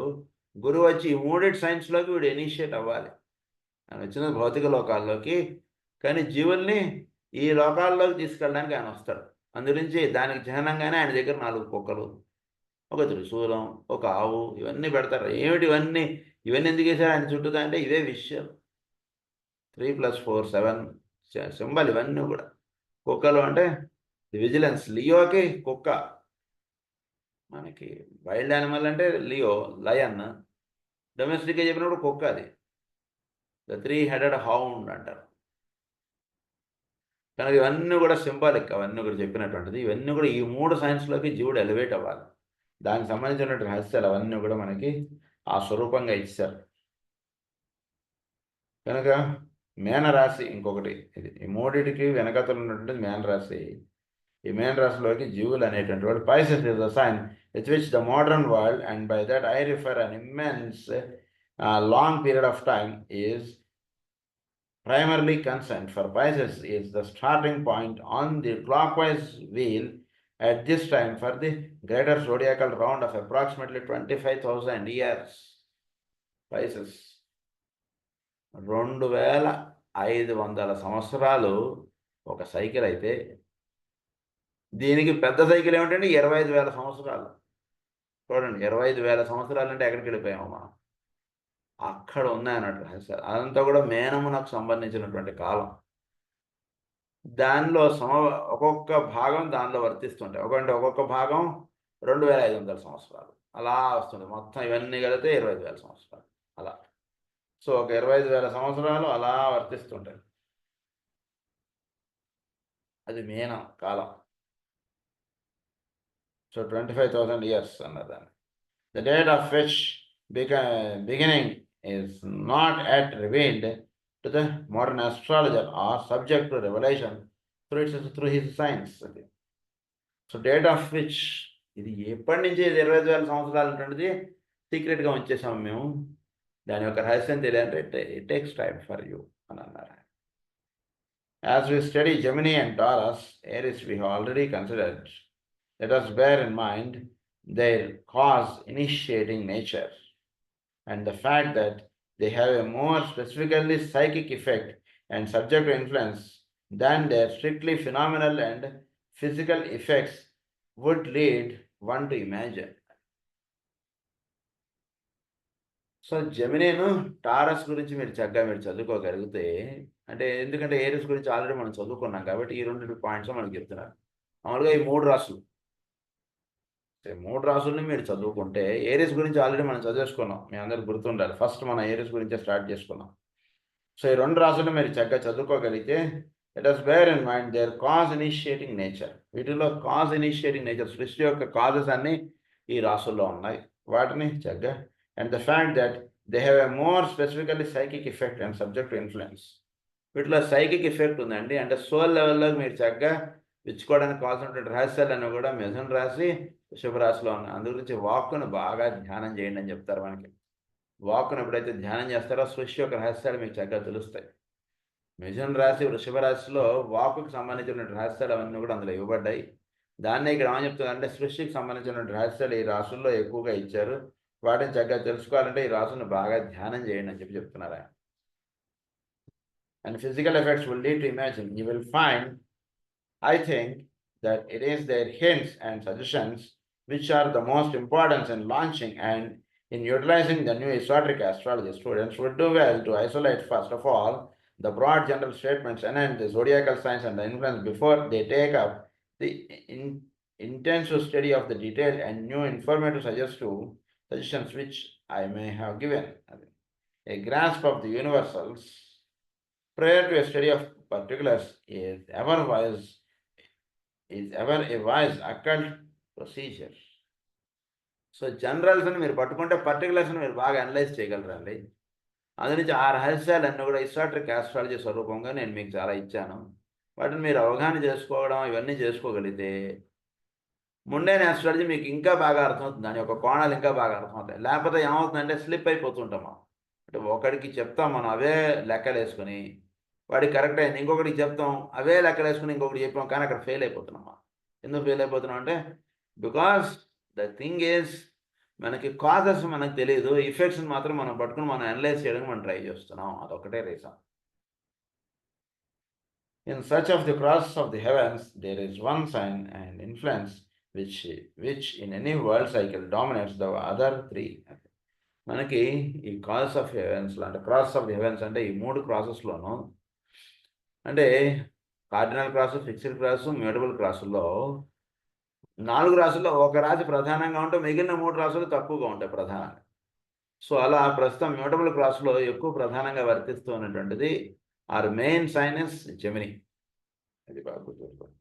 గురువు వచ్చి ఈ మూడిటి సైన్స్లోకి వీడు ఇనిషియేట్ అవ్వాలి. ఆయన వచ్చిన భౌతిక లోకాల్లోకి, కానీ జీవుల్ని ఈ లోకాల్లోకి తీసుకెళ్ళడానికి ఆయన వస్తాడు. అందుగురించి దానికి చిహ్నంగానే ఆయన దగ్గర 4 కుక్కలు, ఒక త్రిశూలం, ఒక ఆవు, ఇవన్నీ పెడతారు. ఏమిటి ఇవన్నీ ఎందుకు వేశారు ఆయన చుట్టూ అంటే ఇవే విషయం. 3 + 4 7 సింబల్ ఇవన్నీ కూడా. కుక్కలు అంటే విజిలెన్స్, లియోకి కుక్క. మనకి వైల్డ్ యానిమల్ అంటే లియో, లయన్. డొమెస్టిక్గా చెప్పినప్పుడు కుక్క. అది ద 3-headed హౌండ్ అంటారు. కనుక ఇవన్నీ కూడా సింబాలిక్, అవన్నీ కూడా చెప్పినటువంటిది. ఇవన్నీ కూడా ఈ 3 సైన్స్లోకి జీవుడు ఎలివేట్ అవ్వాలి. దానికి సంబంధించినటువంటి రహస్యాలు అవన్నీ కూడా మనకి ఆ స్వరూపంగా ఇచ్చారు. కనుక మేనరాశి ఇంకొకటి, ఇది ఈ మూడిటికి వెనకతలు ఉన్నటువంటిది మేనరాశి. ఈ మేనరాశిలోకి జీవులు అనేటువంటి వాడు Pisces is the sign with which the modern world, and by that I refer an immense long period of time, is primarily concerned. For Pisces is the starting point on the clockwise wheel at this time for the greater zodiacal round of approximately 25,000 years. Pisces 2500 సంవత్సరాలు ఒక cycle అయితే, దీనికి పెద్ద cycle ఏమిటంటే 25,000 సంవత్సరాలు. చూడండి, 25,000 సంవత్సరాలు అంటే ఎక్కడికి వెళ్ళిపోయాము మనం? అక్కడ ఉన్నాయన్నట్టు రహస్యాలు. అదంతా కూడా మేనమునకు సంబంధించినటువంటి కాలం. దానిలో ఒక్కొక్క భాగం దానిలో వర్తిస్తుంటాయి. ఒక్కొక్క భాగం 2,500 సంవత్సరాలు అలా వస్తుంది. మొత్తం ఇవన్నీ కలిపితే 25,000 సంవత్సరాలు అలా. సో ఒక 25,000 సంవత్సరాలు అలా వర్తిస్తుంటాయి. అది మీన కాలం. సో 25,000 years అన్నదాన్ని. The date of which beginning is not yet revealed to the modern astrologer or subject to revelation through his signs. So date of which, ఇది ఎప్పటి నుంచి 25,000 సంవత్సరాలు ఉంటుండేది సీక్రెట్గా ఉంచేసాము మేము. దాని యొక్క రహస్యం తెలియాలంటే it takes time for you అని అన్నారు. As we study Gemini and Taurus, Aries we have already considered. Let us bear in mind their cause initiating nature and the fact that they have a more specifically psychic effect and subjective influence than their strictly phenomenal and physical effects would lead one to imagine. So జెమినీను Taurus గురించి మీరు చక్కగా చదువుకోగలిగితే, అంటే ఎందుకంటే areas గురించి already మనం చదువుకున్నాం కాబట్టి ఈ 2 పాయింట్స్ మనకు చెప్తున్నారు. మామూలుగా ఈ 3 రాసులు. ఈ 3 రాసుల్ని మీరు చదువుకుంటే ఏరియస్ గురించి ఆల్రెడీ మనం చదివేసుకున్నాం. మీ అందరికి గుర్తుండాలి. ఫస్ట్ మనం ఏరియస్ గురించే స్టార్ట్ చేసుకున్నాం. సో ఈ 2 రాసులు మీరు చక్కగా చదువుకోగలిగితే let us bear in mind their cause initiating nature. వీటిలో కాజ్ ఇనిషియేటింగ్ నేచర్, సృష్టి యొక్క కాజెస్ అన్నీ ఈ రాసుల్లో ఉన్నాయి. వాటిని చక్కగా and the fact that they have a more specifically psychic effect and subject to influence. వీటిలో సైకిక్ ఎఫెక్ట్ ఉందండి. అంటే సోల్ లెవెల్లో మీరు చక్కగా విచ్చుకోవడానికి కావాల్సినటువంటి రహస్యాలన్నీ కూడా మిథున రాశి, వృషభ రాశిలో ఉన్నాయి. అందు గురించి వాక్కును బాగా ధ్యానం చేయండి అని చెప్తారు మనకి. వాక్కును ఎప్పుడైతే ధ్యానం చేస్తారో సృష్టి యొక్క రహస్యాలు మీకు చక్కగా తెలుస్తాయి. మిథున రాశి, వృషభ రాశిలో వాక్కుకు సంబంధించిన రహస్యాలు అవన్నీ కూడా అందులో ఇవ్వబడ్డాయి. దాన్నే ఇక్కడ ఏమని చెప్తుందంటే సృష్టికి సంబంధించిన రహస్యాలు ఈ రాశుల్లో ఎక్కువగా ఇచ్చారు. వాటిని చక్కగా తెలుసుకోవాలంటే ఈ రాశులను బాగా ధ్యానం చేయండి అని చెప్తున్నారు ఆయన. And physical effects will lead to imagine. You will find, I think, that it is their hints and suggestions which are the most important in launching and in utilizing the new esoteric astrology. Students would do well to isolate, first of all, the broad general statements and then the zodiacal signs and the influence before they take up the intensive study of the detailed and new informative suggestions which I may have given. A grasp of the universals prior to a study of particulars is ever a wise occult procedure. So జనరల్స్ని మీరు పట్టుకుంటే పర్టికులర్స్ని మీరు బాగా analyse చేయగలరండి. అందు నుంచి ఆ రహస్యాలన్నీ కూడా esoteric astrology స్వరూపంగా నేను మీకు చాలా ఇచ్చాను. వాటిని మీరు అవగాహన చేసుకోవడం ఇవన్నీ చేసుకోగలిగితే ముండైన ఆస్ట్రాలజీ మీకు ఇంకా బాగా అర్థమవుతుంది. దాని యొక్క కోణాలు ఇంకా బాగా అర్థమవుతాయి. లేకపోతే ఏమవుతుందంటే స్లిప్ అయిపోతుంటాం మనం. అంటే ఒకడికి చెప్తాం మనం అవే లెక్కలు వేసుకొని, వాడికి కరెక్ట్ అయింది, ఇంకొకటికి చెప్తాం అవే లెక్కలు వేసుకుని ఇంకొకటి చెప్పాం, కానీ అక్కడ ఫెయిల్ అయిపోతున్నాం. ఎందుకు ఫెయిల్ అయిపోతున్నాం అంటే బికాస్ ద థింగ్ ఈజ్ మనకి కాజెస్ మనకు తెలియదు, ఎఫెక్ట్స్ని మాత్రం మనం పట్టుకుని మనం అనలైజ్ చేయడానికి మనం ట్రై చేస్తున్నాం. అదొకటే reason. In search of the crosses of the heavens, there is one sign and influence which in any world cycle dominates the other three. మనకి ఈ కాజెస్ ఆఫ్ హెవెన్స్ అంటే క్రాసెస్ ఆఫ్ ది హెవెన్స్ అంటే ఈ 3 క్రాసెస్లోనూ అంటే cardinal cross, fixed cross, mutable క్రాసుల్లో 4 రాసుల్లో ఒక రాశి ప్రధానంగా ఉంటే మిగిలిన 3 రాసులు తక్కువగా ఉంటాయి ప్రధానంగా. సో అలా ప్రస్తుతం మ్యూటబుల్ క్రాస్లో ఎక్కువ ప్రధానంగా వర్తిస్తూ ఉన్నటువంటిది are main sign is Gemini. అది బాగా గుర్తుపెట్టుకోండి.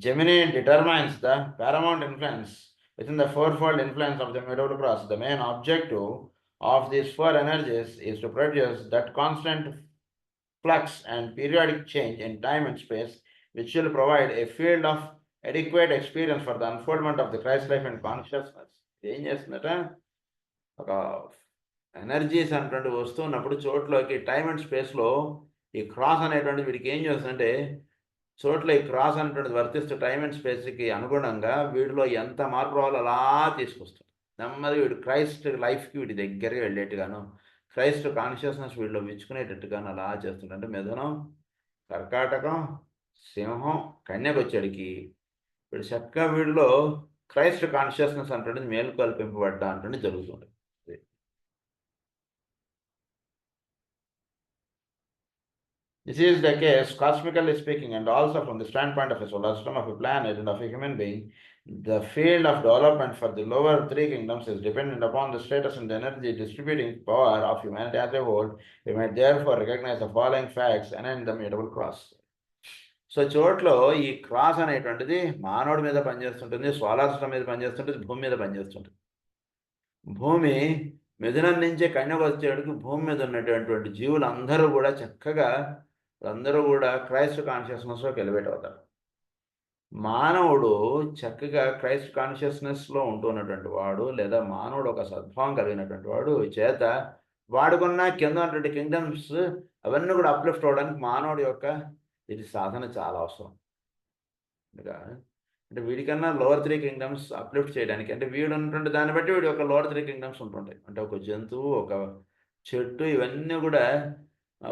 Gemini determines the paramount influence within the fourfold influence of the mutable cross. The main objective of these 4 energies is to produce that constant flux and periodic change in time and space, which will provide a field of adequate experience for the unfoldment of the Christ life and consciousness. ఏం చేస్తుందట, ఒక energies అనేటువంటి వస్తున్నప్పుడు చోట్లోకి time and స్పేస్లో ఈ cross అనేటువంటి వీడికి ఏం చేస్తుందంటే చోట్ల ఈ క్రాస్ అనేటువంటిది వర్తిస్తూ టైం అండ్ స్పేస్కి అనుగుణంగా వీడిలో ఎంత మార్పు రావాలో అలా తీసుకొస్తుంది. నెమ్మది వీడు క్రైస్ట్ లైఫ్కి వీడి దగ్గరగా వెళ్ళేట్టుగాను, క్రైస్ట్ కాన్షియస్నెస్ వీడిలో మెచ్చుకునేటట్టుగాను అలా చేస్తుంటే అంటే మిథునం, కర్కాటకం, సింహం, కన్యకు వచ్చేడికి వీడు చక్కగా వీడిలో క్రైస్ట్ కాన్షియస్నెస్ అంటే మేలుకొల్పింపబడ్డా అంటే జరుగుతుంది. This is the case, cosmically speaking, and also from the standpoint of a solar system, of a planet, and of a human being. The field of development for the lower 3 kingdoms is dependent upon the status and the energy distributing power of humanity as a whole. We might therefore recognize the following facts and in the mutable cross. So చోట్లో ఈ cross అనేటువంటిది మానవుడి మీద పనిచేస్తుంటుంది, solar system మీద పనిచేస్తుంటుంది, భూమి మీద పనిచేస్తుంటుంది. భూమి మిథునం నుంచి కన్యకు వచ్చేటికి భూమి మీద ఉన్నటువంటి జీవులు అందరూ కూడా చక్కగా అందరూ కూడా క్రైస్ట్ కాన్షియస్నెస్లోకి ఎలివేట్ అవుతారు. మానవుడు చక్కగా క్రైస్ట్ కాన్షియస్నెస్లో ఉంటున్నటువంటి వాడు లేదా మానవుడు ఒక సద్భావం కలిగినటువంటి వాడు చేత వాడుకున్న కింద ఉన్నటువంటి కింగ్డమ్స్ అవన్నీ కూడా అప్లిఫ్ట్ అవడానికి మానవుడి యొక్క ఇది సాధన చాలా అవసరం. అంటే వీడికన్నా లోవర్ 3 కింగ్డమ్స్ అప్లిఫ్ట్ చేయడానికి అంటే వీడు ఉన్నటువంటి దాన్ని బట్టి వీడి యొక్క లోవర్ 3 కింగ్డమ్స్ ఉంటుంటాయి. అంటే ఒక జంతువు, ఒక చెట్టు ఇవన్నీ కూడా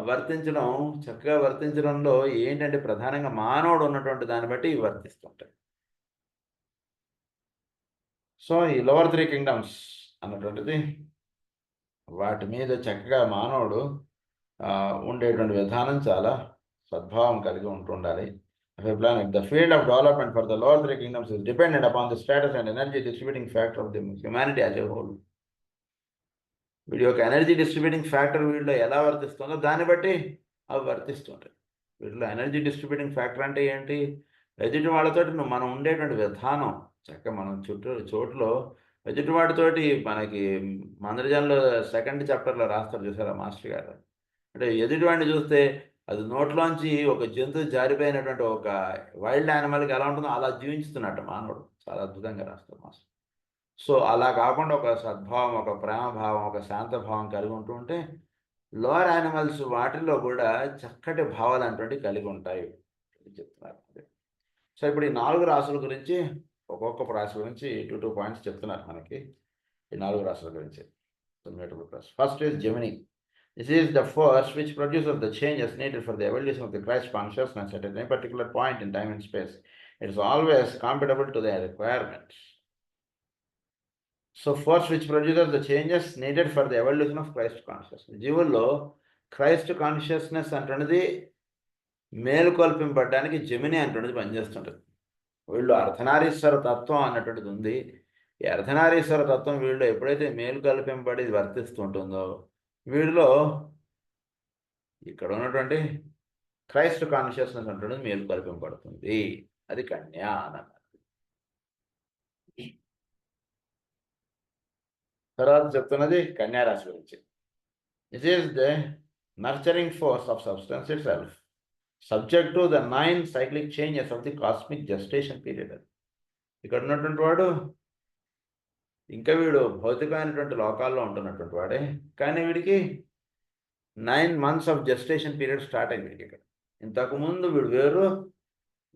వర్తించడం చక్కగా వర్తించడంలో ఏంటంటే ప్రధానంగా మానవుడు ఉన్నటువంటి దాన్ని బట్టి ఇవి వర్తిస్తుంటాయి. సో ఈ లోవర్ 3 కింగ్డమ్స్ అన్నటువంటిది వాటి మీద చక్కగా మానవుడు ఉండేటువంటి విధానం చాలా సద్భావం కలిగి ఉంటుండాలి. Planet. The field of development for the lower three kingdoms is dependent upon the status and energy distributing factor of the humanity as a whole. వీడి యొక్క ఎనర్జీ డిస్ట్రిబ్యూటింగ్ ఫ్యాక్టర్ వీడిలో ఎలా వర్తిస్తుందో దాన్ని బట్టి అవి వర్తిస్తుంటాయి. వీటిలో ఎనర్జీ డిస్ట్రిబ్యూటింగ్ ఫ్యాక్టర్ అంటే ఏంటి? ఎదుటి వాళ్ళతో మనం ఉండేటువంటి విధానం చక్కగా మనం చోటులో ఎదుటి వాడితోటి మనకి మందరజంలో సెకండ్ చాప్టర్లో రాస్తారు చూసారా మాస్టర్ గారు. అంటే ఎదుటివాడిని చూస్తే అది నోట్లోంచి ఒక జంతువు జారిపోయినటువంటి ఒక వైల్డ్ యానిమల్కి ఎలా ఉంటుందో అలా జీవించుతున్నట్టు మానవుడు. చాలా అద్భుతంగా రాస్తారు మాస్టర్. సో అలా కాకుండా ఒక సద్భావం, ఒక ప్రేమభావం, ఒక శాంతభావం కలిగి ఉంటుంటే లోవర్ యానిమల్స్ వాటిల్లో కూడా చక్కటి భావాలు అటువంటివి కలిగి ఉంటాయి చెప్తున్నారు. సో ఇప్పుడు ఈ 4 రాసుల గురించి ఒక్కొక్క రాశి గురించి 2 పాయింట్స్ చెప్తున్నారు మనకి ఈ 4 రాసుల గురించి. First is Gemini. This is the force which produces the changes needed for the evolution of the Christ consciousness at any particular point in time and space. It is always compatible to their requirements. So force which produces the changes needed for the evolution of Christ consciousness. జీవుల్లో Christ consciousness అంటున్నది మేలుకొల్పింపడానికి Gemini అంటున్నది పనిచేస్తుంటుంది. వీళ్ళు అర్ధనారీశ్వర తత్వం అన్నటువంటిది ఉంది. ఈ అర్ధనారీశ్వర తత్వం వీళ్ళు ఎప్పుడైతే మేలుకొల్పింపబడి వర్తిస్తుంటుందో వీడిలో ఇక్కడ ఉన్నటువంటి క్రైస్ట్ కాన్షియస్నెస్ అంటున్నది మేలుకొల్పింపబడుతుంది. అది కన్యా అన్నది. తర్వాత చెప్తున్నది కన్యా రాశి గురించి. It is the nurturing force of substance it self subject to the 9 cyclic changes of the cosmic gestation period. ఇక్కడ ఉన్నటువంటి వాడు ఇంకా వీడు భౌతికమైనటువంటి లోకాల్లో ఉంటున్నటువంటి వాడే, కానీ వీడికి 9 months of gestation period start అయింది వీడికి. ఇక్కడ ఇంతకుముందు వీడు వేరు,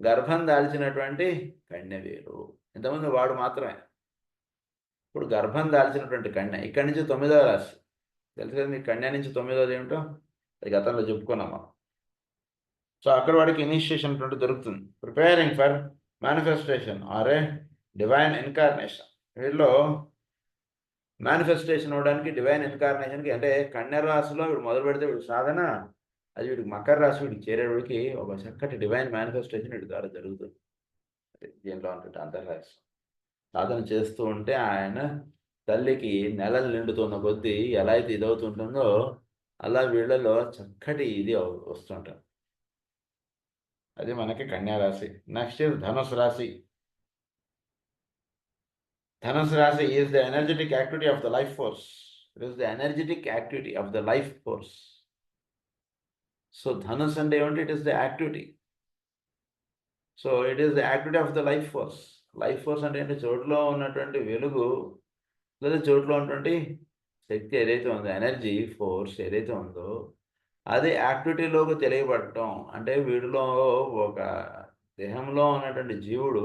గర్భం దాల్చినటువంటి కన్య వేరు. ఇంతకుముందు వాడు మాత్రమే. ఇప్పుడు గర్భం దాల్చినటువంటి కన్య. ఇక్కడి నుంచి 9వ రాశి తెలుసు కదా మీకు. కన్య నుంచి 9వది ఏమిటో అది గతంలో చెప్పుకున్నాం మనం. సో అక్కడ వాడికి ఇనిషియేషన్ దొరుకుతుంది. Preparing for manifestation are A divine incarnation. వీళ్ళు మేనిఫెస్టేషన్ అవ్వడానికి డివైన్ ఇన్కార్నేషన్కి, అంటే కన్య రాశిలో వీడు మొదలు పెడితే వీడు సాధన, అది వీడికి మకర రాశి వీడికి చేరేవాడికి ఒక చక్కటి డివైన్ మేనిఫెస్టేషన్ వీడి ద్వారా జరుగుతుంది. దీంట్లో ఉంటుంది అంతర్రాశి. సాధన చేస్తూ ఉంటే ఆయన తల్లికి నెలలు నిండుతున్న కొద్దీ ఎలా అయితే ఇదవుతుంటుందో అలా వీళ్ళలో చక్కటి ఇది వస్తుంటారు. అది మనకి కన్యా రాశి. నెక్స్ట్ ధనుసు రాశి. Dhanus Rasi is the energetic activity of the life force. It is the energetic activity of the life force. So Dhanus and Devant, it is the activity. So it is the activity of the life force. Life force అంటే ఏంటి? చోటులో ఉన్నటువంటి వెలుగు లేదా చోటులో ఉన్నటువంటి శక్తి ఏదైతే ఉందో, energy force ఏదైతే ఉందో అది యాక్టివిటీలోకి తెలియబడటం. అంటే వీడిలో ఒక దేహంలో ఉన్నటువంటి జీవుడు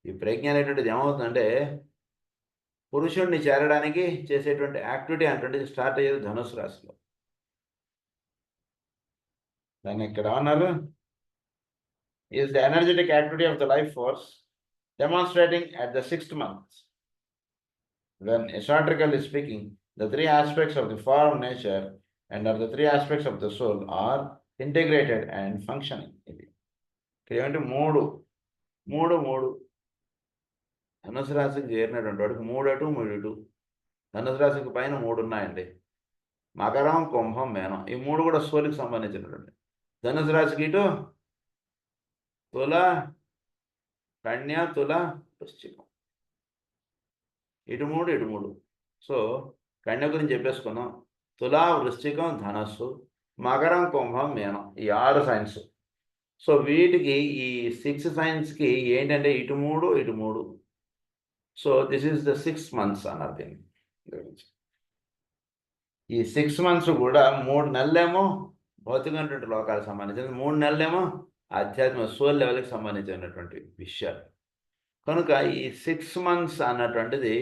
ఈ ప్రజ్ఞ అనేటువంటిది ఏమవుతుందంటే పురుషుడిని చేరడానికి చేసేటువంటి యాక్టివిటీ అటువంటిది స్టార్ట్ అయ్యేది ధనుసు రాశిలో. దాన్ని ఇక్కడ అన్నారు is the energetic activity of the life force demonstrating at the 6th month. When esoterically speaking, the 3 aspects of the form nature and the 3 aspects of the soul are integrated and functioning. ఇది ఇక్కడ ఏమంటే మూడు ధనుసు రాశికి చేరినటువంటి వాడికి 3 అటు 3 ఇటు. ధనుసు రాశికి పైన 3 ఉన్నాయండి. మకరం, కుంభం, మేనం. ఈ 3 కూడా సోలికి సంబంధించినటువంటి. ధనుసు రాశికి ఇటు తుల, కన్య, తుల, వృశ్చికం. ఇటు 3. సో కన్య గురించి చెప్పేసుకున్నాం. తుల, వృశ్చికం, ధనస్సు, మకరం, కుంభం, మేనం. ఈ 6 సైన్స్. సో వీటికి ఈ 6 సైన్స్కి ఏంటంటే ఇటు 3. So this is the 6 months అన్నారు దీన్ని గురించి. ఈ 6 months కూడా 3 నెలలేమో భౌతికమైనటువంటి లోకాలకు సంబంధించిన, 3 నెలలేమో ఆధ్యాత్మిక సోల్ లెవెల్కి సంబంధించినటువంటి విషయాలు. కనుక ఈ 6 months అన్నటువంటిది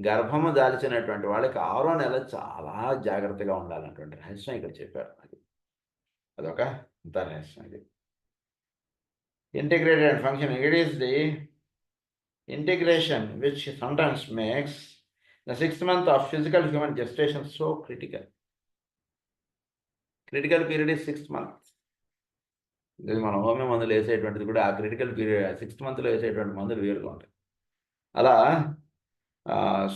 గర్భము దాల్చినటువంటి వాళ్ళకి 6వ నెల చాలా జాగ్రత్తగా ఉండాలన్నటువంటి రహస్యం ఇక్కడ చెప్పారు. అదొక అంత రహస్యం. ఇది integrated function. It is the integration which sometimes makes The 6th month of physical human gestation so critical. Critical period is 6th month. ఇది మనం హోమియో మందులు వేసేటువంటిది కూడా ఆ క్రిటికల్ పీరియడ్ 6th మంత్లో వేసేటువంటి మందులు వేరుగా ఉంటాయి. అలా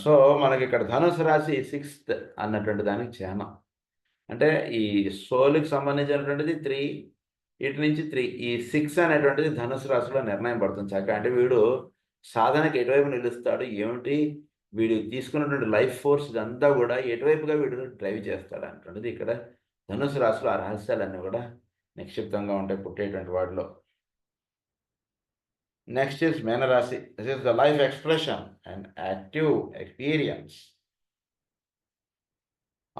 సో మనకి ఇక్కడ ధనుసు రాశి 6th అన్నటువంటి దానికి చిహ్నం. అంటే ఈ సోల్కి సంబంధించినటువంటిది 3, ఇటు నుంచి 3, ఈ 6 అనేటువంటిది ధనుసు రాశిలో నిర్ణయం పడుతుంది చక్క. అంటే వీడు సాధనకి ఎటువైపు నిలుస్తాడు, ఏమిటి వీడు తీసుకున్నటువంటి లైఫ్ ఫోర్స్ ఇదంతా కూడా ఎటువైపుగా వీడు డ్రైవ్ చేస్తాడు అనేటువంటిది ఇక్కడ ధనుసు రాశిలో ఆ రహస్యాలన్నీ కూడా నిక్షిప్తంగా ఉంటాయి పుట్టేటువంటి వాటిలో. నెక్స్ట్ ఇస్ మీనరాశి. This is the life expression and active experience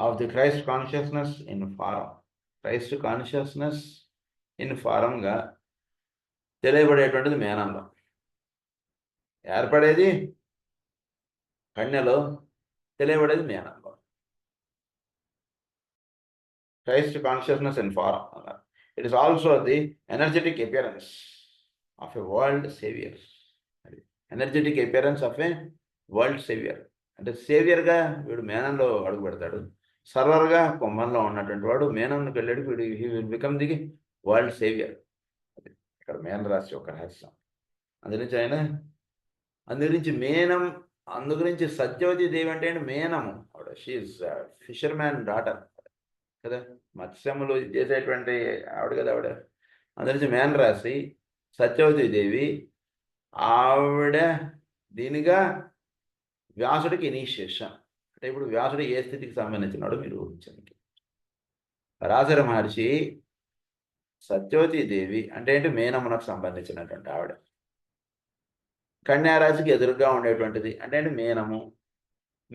of the Christ consciousness in form. Christ consciousness in ఫారంగా తెలియబడేటువంటిది మేనంలో, ఏర్పడేది కన్యలో, తెలియబడేది మేనంలో. క్రైస్ట్ కాన్షియస్నెస్ ఇన్ ఫారం అన్నారు. It is also the energetic appearance of a world savior. Energetic appearance of a world savior. అంటే సేవియర్గా వీడు మేనంలో అడుగు పెడతాడు. సర్వర్గా కుంభంలో ఉన్నటువంటి వాడు మేనంకి వెళ్ళాడు, వీడు he will become the world saviour. అది ఇక్కడ మేన రాశి యొక్క రహస్యం. అందుగురించి మేనం, అందుగురించి సత్యవతి దేవి అంటే మేనము ఆవిడ. షీఈస్ ఫిషర్మ్యాన్ డాటర్ కదా, మత్స్యములు చేసేటువంటి ఆవిడ కదా ఆవిడ. అందుగురించి మేన రాశి సత్యవతి దేవి. ఆవిడ దీనిగా వ్యాసుడికి ఇనీషియేషన్. అంటే ఇప్పుడు వ్యాసుడు ఏ స్థితికి సంబంధించినాడో మీరు ఊహించండి. పరాశర మహర్షి సత్యవతి దేవి అంటే ఏంటి, మేనమునకు సంబంధించినటువంటి ఆవిడ. కన్యారాశికి ఎదురుగా ఉండేటువంటిది అంటే ఏంటి, మేనము.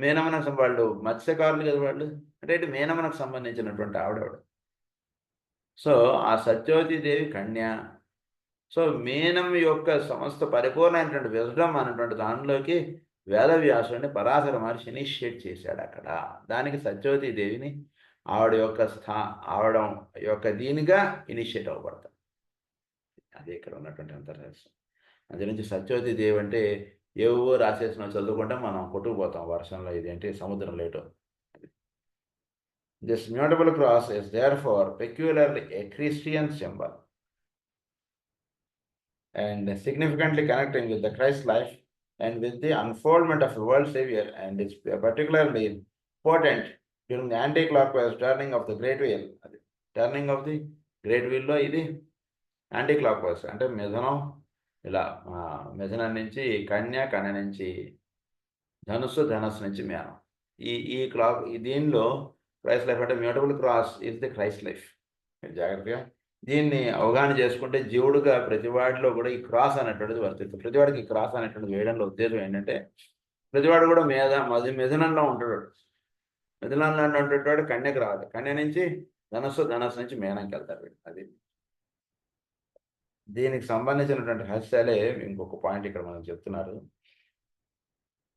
మేనమునకు వాళ్ళు మత్స్యకారులు కదా వాళ్ళు, అంటే ఏంటి మేనమునకు సంబంధించినటువంటి ఆవిడ. సో ఆ సత్యవతి దేవి కన్య. సో మేనం యొక్క సమస్త పరిపూర్ణమైనటువంటి విజ్డమ్ అనేటువంటి దానిలోకి వేదవ్యాసుడిని పరాశర మహర్షి ఇనిషియేట్ చేశాడు అక్కడ. దానికి సత్యవతి దేవిని ఆవిడ యొక్క ఆవిడ యొక్క దీనిగా ఇనిషియేట్ అవ్వబడతాం. అది ఇక్కడ ఉన్నటువంటి అంతర్రహస్యం. అందు నుంచి సత్యవతి దేవి అంటే ఏవో రాసేసిన చదువుకుంటే మనం కొట్టుకుపోతాం వర్షంలో, ఇదేంటి సముద్రంలో ఏటో. This mutable cross is there far peculiarly a Christian symbol and significantly connecting with the Christ life and with the unfoldment of the world savior, and it's particularly important during the anti-clockwise turning of the great wheel. Turning of the great wheel లో ఇది anti-clockwise అంటే మిథునం, ఇలా మిథునం నుంచి కన్య, కన్య నుంచి ధనుస్సు, ధనుస్సు నుంచి మేనం. ఈ క్లాక్ దీనిలో క్రైస్ట్ లైఫ్ అంటే mutable cross is the Christ life. జాగ్రత్తగా దీన్ని అవగాహన చేసుకుంటే జీవుడుగా ప్రతివాడిలో కూడా ఈ క్రాస్ అనేటువంటిది వర్తిస్తుంది. ప్రతివాడికి ఈ క్రాస్ అనేటువంటిది వేయడంలో ఉద్దేశం ఏంటంటే ప్రతివాడు కూడా మిథునంలో ఉంటాడు. మిథునంలో ఉన్నటువంటి కన్యకు రావాలి, కన్య నుంచి ధనస్సు, ధనస్సు నుంచి మేనంకి వెళ్తారు. అది దీనికి సంబంధించినటువంటి రహస్యాలే ఇంకొక పాయింట్ ఇక్కడ మనం చెప్తున్నారు.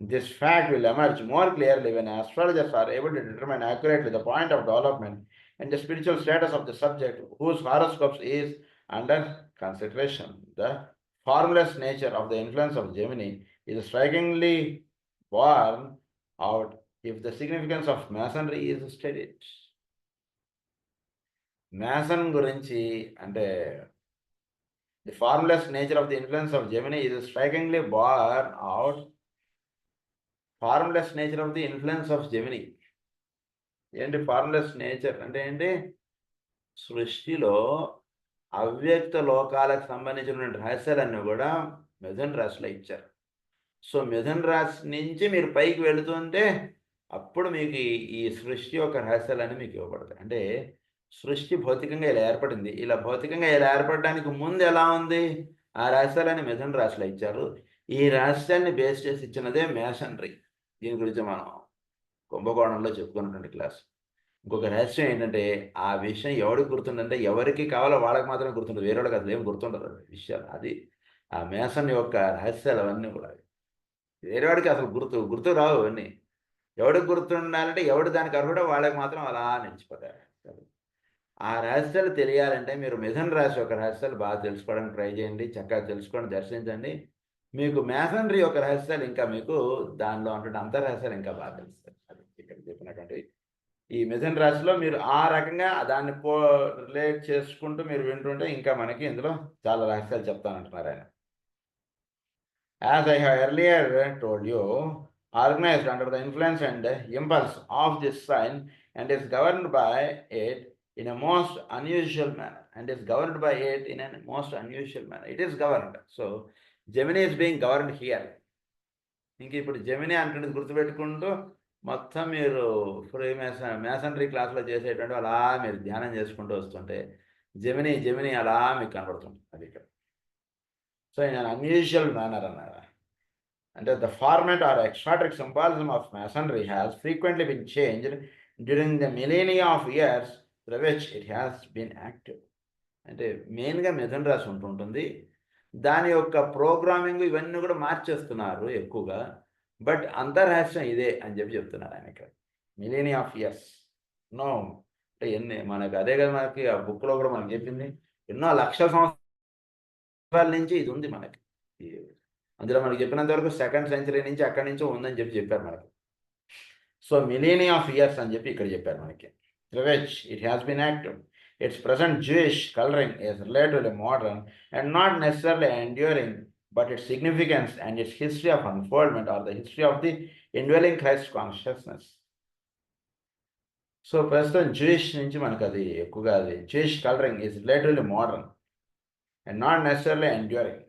This fact will emerge more clearly when astrologers are able to determine accurately the point of development and the spiritual status of the subject whose horoscopes is under consideration. The formless nature of the influence of Gemini is strikingly borne out if the significance of masonry is studied. Mason గురించి అంటే the formless nature of the influence of Gemini is strikingly borne out. Formless nature of the influence of Gemini. ఏంటి formless nature అంటే ఏంటి, సృష్టిలో అవ్యక్త లోకాలకు సంబంధించినటువంటి రహస్యాలన్నీ కూడా మిథున రాశిలో ఇచ్చారు. సో మిథున రాశి నుంచి మీరు పైకి వెళుతుంటే అప్పుడు మీకు ఈ సృష్టి యొక్క రహస్యాలన్నీ మీకు ఇవ్వబడతాయి. అంటే సృష్టి భౌతికంగా ఇలా ఏర్పడింది, ఇలా భౌతికంగా ఇలా ఏర్పడడానికి ముందు ఎలా ఉంది, ఆ రహస్యాలన్నీ మిథున రాశిలో ఇచ్చారు. ఈ రహస్యాన్ని బేస్ చేసి ఇచ్చినదే మేసనరీ. దీని గురించి మనం కుంభకోణంలో చెప్పుకున్నటువంటి క్లాస్. ఇంకొక రహస్యం ఏంటంటే ఆ విషయం ఎవరికి గుర్తుందంటే ఎవరికి కావాలో వాళ్ళకి మాత్రమే గుర్తుంటుంది, వేరే వాళ్ళకి అసలు ఏం గుర్తుండదు విషయాలు. అది ఆ మేసన్ యొక్క రహస్యాలు అవన్నీ కూడా. వేరే వాడికి అసలు గుర్తు రావు అవన్నీ. ఎవరికి గుర్తుండాలంటే ఎవడు దానికి అర్హుడో వాళ్ళకి మాత్రం అలా నిలిచిపోతారు. ఆ రహస్యాలు తెలియాలంటే మీరు మిథున రాశి యొక్క రహస్యాలు బాగా తెలుసుకోవడానికి ట్రై చేయండి, చక్కగా తెలుసుకోండి, దర్శించండి. మీకు మ్యాసనరీ యొక్క రహస్యాలు ఇంకా మీకు దానిలో ఉంటున్న అంతర్రహస్యాలు ఇంకా బాగా తెలుస్తాయి. అది ఇక్కడ చెప్పినటువంటి ఈ మిథున రాశిలో మీరు ఆ రకంగా దాన్ని రిలేట్ చేసుకుంటూ మీరు వింటుంటే ఇంకా మనకి ఇందులో చాలా రహస్యాలు చెప్తానంటున్నారు ఆయన. As I have earlier told you, organized under the influence and impulse of this sign and is governed by it in a most unusual manner. And is governed by it in a most unusual manner. It is governed. So, Gemini is being governed here. ఇంక ఇప్పుడు Gemini అంటున్నది గుర్తుపెట్టుకుంటూ మొత్తం మీరు free masonry క్లాస్లో చేసేటువంటి అలా మీరు ధ్యానం చేసుకుంటూ వస్తుంటే జెమిని అలా మీకు కనబడుతుంది. అది ఇక్కడ. So in an unusual manner అన్నారు. అంటే the format or exoteric symbolism of masonry has frequently been changed during the millennia of years through which it has been active. అంటే మెయిన్గా మిథున రాశి ఉంటుంటుంది. దాని యొక్క ప్రోగ్రామింగ్ ఇవన్నీ కూడా మార్చేస్తున్నారు ఎక్కువగా. బట్ అంతర్రహస్యం ఇదే అని చెప్తున్నారు ఆయన ఇక్కడ. మిలీనియా ఆఫ్ ఇయర్స్ నో అంటే ఎన్ని మనకు అదే కదా మనకి ఆ బుక్లో కూడా మనకు చెప్పింది. ఎన్నో లక్షల సంవత్సరాల నుంచి ఇది ఉంది మనకి. అందులో మనకి చెప్పినంత వరకు 2nd century నుంచి అక్కడి నుంచో ఉందని చెప్పారు మనకి. సో మిలీనియా ఆఫ్ ఇయర్స్ అని చెప్పి ఇక్కడ చెప్పారు మనకి. Through which it has been active. Its present Jewish coloring is relatively modern and not necessarily enduring, but its significance and its history of unfoldment are the history of the indwelling Christ consciousness. So, ప్రస్తుతం Jewish నుంచి మనకు అది ఎక్కువగా అది Jewish coloring is relatively modern and not necessarily enduring.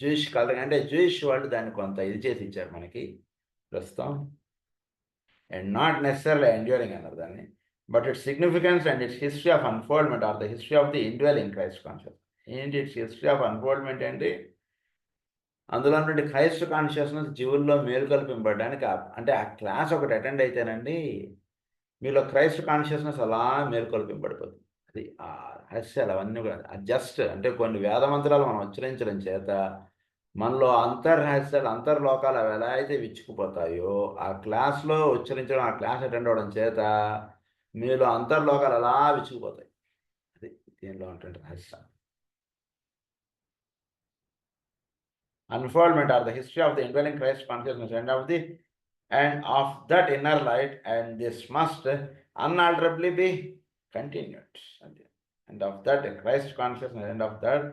Jewish coloring అంటే Jewish వాళ్ళు దాన్ని కొంత ఇది చేసి ఇచ్చారు మనకి ప్రస్తుతం, and not necessarily enduring అన్నారు దాన్ని. But its significance and its history of unfoldment are the history of the indwelling Christ consciousness. ఏంటి its history of unfoldment ఏంటి? అందులో ఉన్నటువంటి క్రైస్ట్ కాన్షియస్నెస్ జీవుల్లో మేలుకొల్పింపబడడానికి అంటే ఆ క్లాస్ ఒకటి అటెండ్ అయితేనండి మీలో క్రైస్ట్ కాన్షియస్నెస్ అలా మేలుకొల్పింపబడిపోతుంది. అది ఆ రహస్యాలు అవన్నీ కూడా జస్ట్ అంటే కొన్ని వేదమంత్రాలు మనం ఉచ్చరించడం చేత మనలో అంతర్రహస్యాలు అంతర్లోకాలు అవి ఎలా అయితే విచ్చుకుపోతాయో ఆ క్లాస్లో ఉచ్చరించడం ఆ క్లాస్ అటెండ్ అవ్వడం చేత మీలో అంతర్లోకాలు అలా విచ్చుకుపోతాయి. అది దీనిలో ఉంటుంది రహస్యం. Unfoldment are the history of the indwelling Christ consciousness and of that inner light, and this must unalterably be continued. And of that Christ consciousness and of that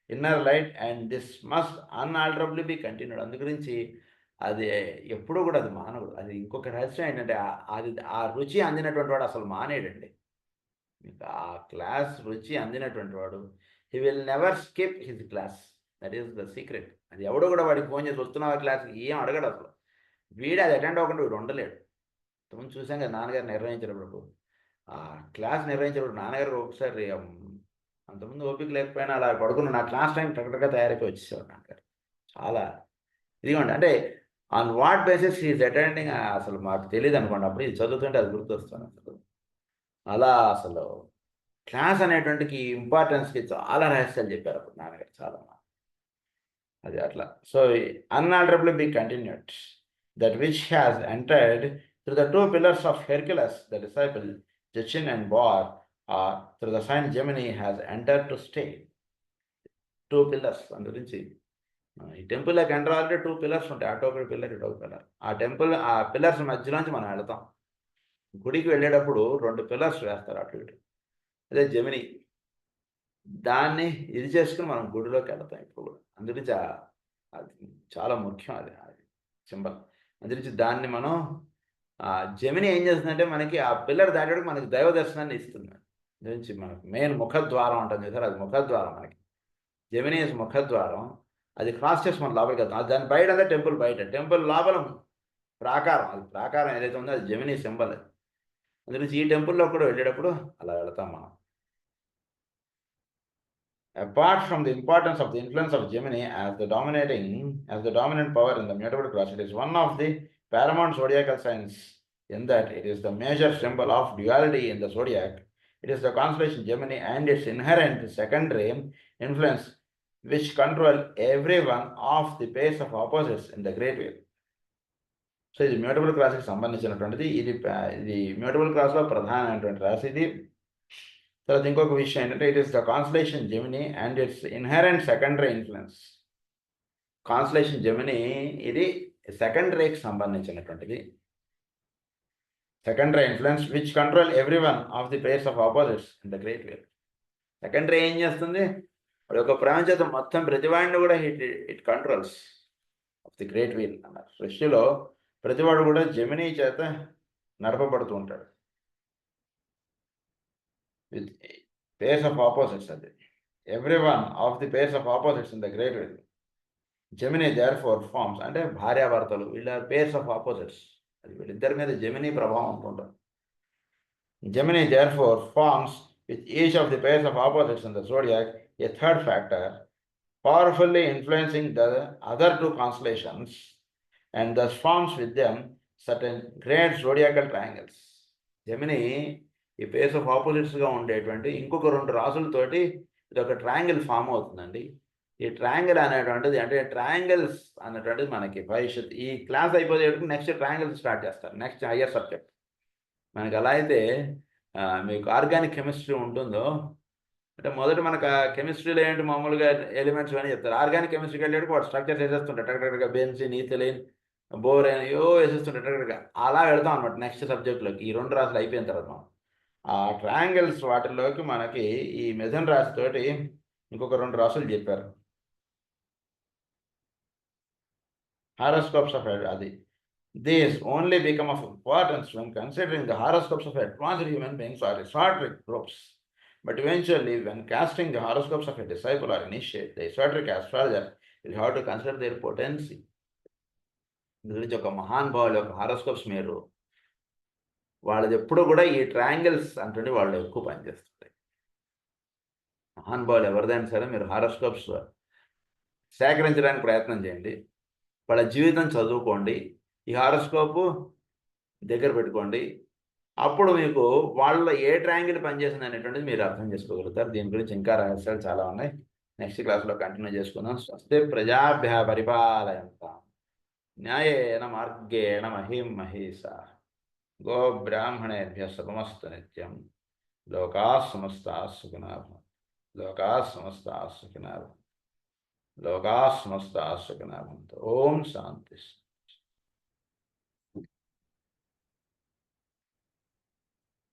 inner light, and this must unalterably be continued. అందు గురించి అది ఎప్పుడూ కూడా అది మానవుడు. అది ఇంకొక రహస్యం ఏంటంటే అది ఆ రుచి అందినటువంటి వాడు అసలు మానేయడండి. మీకు ఆ క్లాస్ రుచి అందినటువంటి వాడు he will never skip his class. That is the secret. అది ఎవడో కూడా వాడికి ఫోన్ చేసి వస్తున్నావా క్లాస్కి ఏం అడగడు అసలు. వీడు అది అటెండ్ అవ్వకుండా వీడు ఉండలేడు. ఇంతకుముందు చూసాం కదా నాన్నగారు నిర్వహించినప్పుడు ఆ క్లాస్ నిర్వహించినప్పుడు నాన్నగారు ఒకసారి అంతకుముందు ఓపిక లేకపోయినా అలా పడుకున్న నా క్లాస్ టైం టక్కగా తయారైపోయి వచ్చేసేవాడు నాన్నగారు. చాలా ఇదిగోండి అంటే on what basis is attending అసలు మాకు తెలియదు అనుకోండి. అప్పుడు ఇది చదువుతుంటే అది గుర్తొస్తాను అసలు. అలా అసలు క్లాస్ అనేటువంటికి ఇంపార్టెన్స్కి చాలా రహస్యాలు చెప్పారు అప్పుడు నాన్నగారు చాలా. అది అట్లా. So unalterable be continued that which has entered through the 2 pillars of Hercules the disciple Jachin and bar or through the sign Gemini has entered to stay. 2 pillars అందు గురించి ఈ టెంపుల్లోకి ఎంటర్ అవ్వాలంటే 2 pillars ఉంటాయి. అటు ఒక పిల్లర్ ఇటు ఒక pillar. ఆ టెంపుల్ ఆ పిల్లర్స్ మధ్యలోంచి మనం వెళతాం. గుడికి వెళ్ళేటప్పుడు 2 pillars వేస్తారు అటు ఇటు. అదే జెమిని దాన్ని ఇది చేసుకుని మనం గుడిలోకి వెళతాం ఇప్పుడు కూడా. అందుగురించి అది చాలా ముఖ్యం. అది సింబల్. అందుగురించి దాన్ని మనం జెమిని ఏం చేస్తుందంటే మనకి ఆ పిల్లర్ దాటేటప్పుడు మనకి దైవ దర్శనాన్ని ఇస్తుంది. గురించి మనకు మెయిన్ ముఖద్వారం ఉంటుంది సార్. అది ముఖద్వారం మనకి. జెమిని ముఖద్వారం. అది క్రాస్ చేసి మనం లోపలికి వెళ్తాం. దాని బయట అదే టెంపుల్ బయట. టెంపుల్ లోపల ప్రాకారం. అది ప్రాకారం ఏదైతే ఉందో అది జెమిని సింబల్. అది అందుగురించి ఈ టెంపుల్లో కూడా వెళ్ళేటప్పుడు అలా వెళతాం మనం. Apart from the importance of the influence of Gemini as the dominant power in the mutable cross, it is one of the paramount zodiacal signs in that it is the major symbol of duality in the zodiac. It is the constellation Gemini and its inherent secondary influence which control every one of the pairs of opposites in the great wheel. So ఇది mutable క్రాస్కి సంబంధించినటువంటిది. ఇది mutable క్రాస్లో ప్రధానమైనటువంటి రాశి ఇది. తర్వాత ఇంకొక విషయం ఏంటంటే it is the constellation Gemini and its inherent secondary influence. Constellation Gemini ఇది సెకండ్ రేకి సంబంధించినటువంటిది. Second ray influence which control every one of the pairs of opposites in the great wheel. Second ray ఏం చేస్తుంది? వాడి యొక్క ప్రపంచం మొత్తం ప్రతివాడిని కూడా it controls of the great wheel అన్నారు. సృష్టిలో ప్రతివాడు కూడా జెమిని చేత నడపబడుతూ ఉంటాడు. విత్ పేర్స్ ఆఫ్ ఆపోజిట్స్, అది every one of the pairs of opposites in the great wheel. Gemini their four forms, అంటే భార్యాభర్తలు వీళ్ళ పేర్స్ ఆఫ్ ఆపోజిట్స్, అది వీళ్ళిద్దరి మీద జెమిని ప్రభావం ఉంటుంటుంది. Gemini therefore forms with each of the pairs of opposites in the zodiac a third factor, powerfully influencing the other two constellations, and thus forms with them certain great zodiacal triangles. Gemini ఈ pairs of ఆపోజిట్స్గా ఉండేటువంటి ఇంకొక 2 రాసులతోటి ఇది ఒక triangle form అవుతుందండి. ఈ triangle అనేటువంటిది, అంటే triangles అనేటువంటిది మనకి భవిష్యత్ ఈ క్లాస్ అయిపోతే నెక్స్ట్ ట్రయాంగిల్స్ స్టార్ట్ చేస్తారు, నెక్స్ట్ హయ్యర్ సబ్జెక్ట్. మనకి ఎలా అయితే మీకు ఆర్గానిక్ కెమిస్ట్రీ ఉంటుందో, అంటే మొదట మనకు కెమిస్ట్రీలో ఏంటి మామూలుగా ఎలిమెంట్స్ అని చెప్తారు. ఆర్గానిక్ కెమిస్ట్రీకి వెళ్ళేటప్పుడు వాడు స్ట్రక్చర్స్ వేసేస్తుంటారు, టక్కడగా బెన్సిన్, ఈథిలిన్, బోరేన్ వేసేస్తుంటారు టక్కడగా. అలా వెళ్తాం అనమాట నెక్స్ట్ సబ్జెక్ట్లోకి. ఈ 2 రాశులు అయిపోయిన తర్వాత మనం ఆ ట్రయాంగిల్స్ వాటిల్లోకి మనకి ఈ మిథున రాశితోటి ఇంకొక 2 రాశులు చెప్పారు. హారోస్కోప్స్ ఆఫ్ అది these only become of importance when considering the horoscopes of advanced human beings or esoteric groups. But eventually, when casting the horoscopes of a disciple or initiate, the esoteric astrologer will have to consider their potency. గురించి ఒక మహానుభావుల యొక్క horoscopes మీరు వాళ్ళది ఎప్పుడు కూడా ఈ triangles అంటే వాళ్ళు ఎక్కువ పనిచేస్తుంటాయి. మహానుభావులు ఎవరిదైనా సరే మీరు హారోస్కోప్స్ సేకరించడానికి ప్రయత్నం చేయండి, వాళ్ళ జీవితం చదువుకోండి, ఈ హారోస్కోపు దగ్గర పెట్టుకోండి. అప్పుడు మీకు వాళ్ళ ఏ ట్రయాంగిల్ పనిచేసింది అనేటువంటిది మీరు అర్థం చేసుకోగలుగుతారు. దీని గురించి ఇంకా రహస్యాలు చాలా ఉన్నాయి, నెక్స్ట్ క్లాస్లో కంటిన్యూ చేసుకుందాం. స్వస్తి ప్రజాభ్య పరిపాలయంతాం న్యాయేన మార్గేణ మహిం మహేషా గో బ్రాహ్మణేభ్య శుభమస్తు నిత్యం. లోకాః సమస్తాః సుఖినః భవంతు. లోకాః సమస్తాః సుఖినః భవంతు. లోకాః సమస్తాః సుఖినః భవంతు. ఓం శాంతి.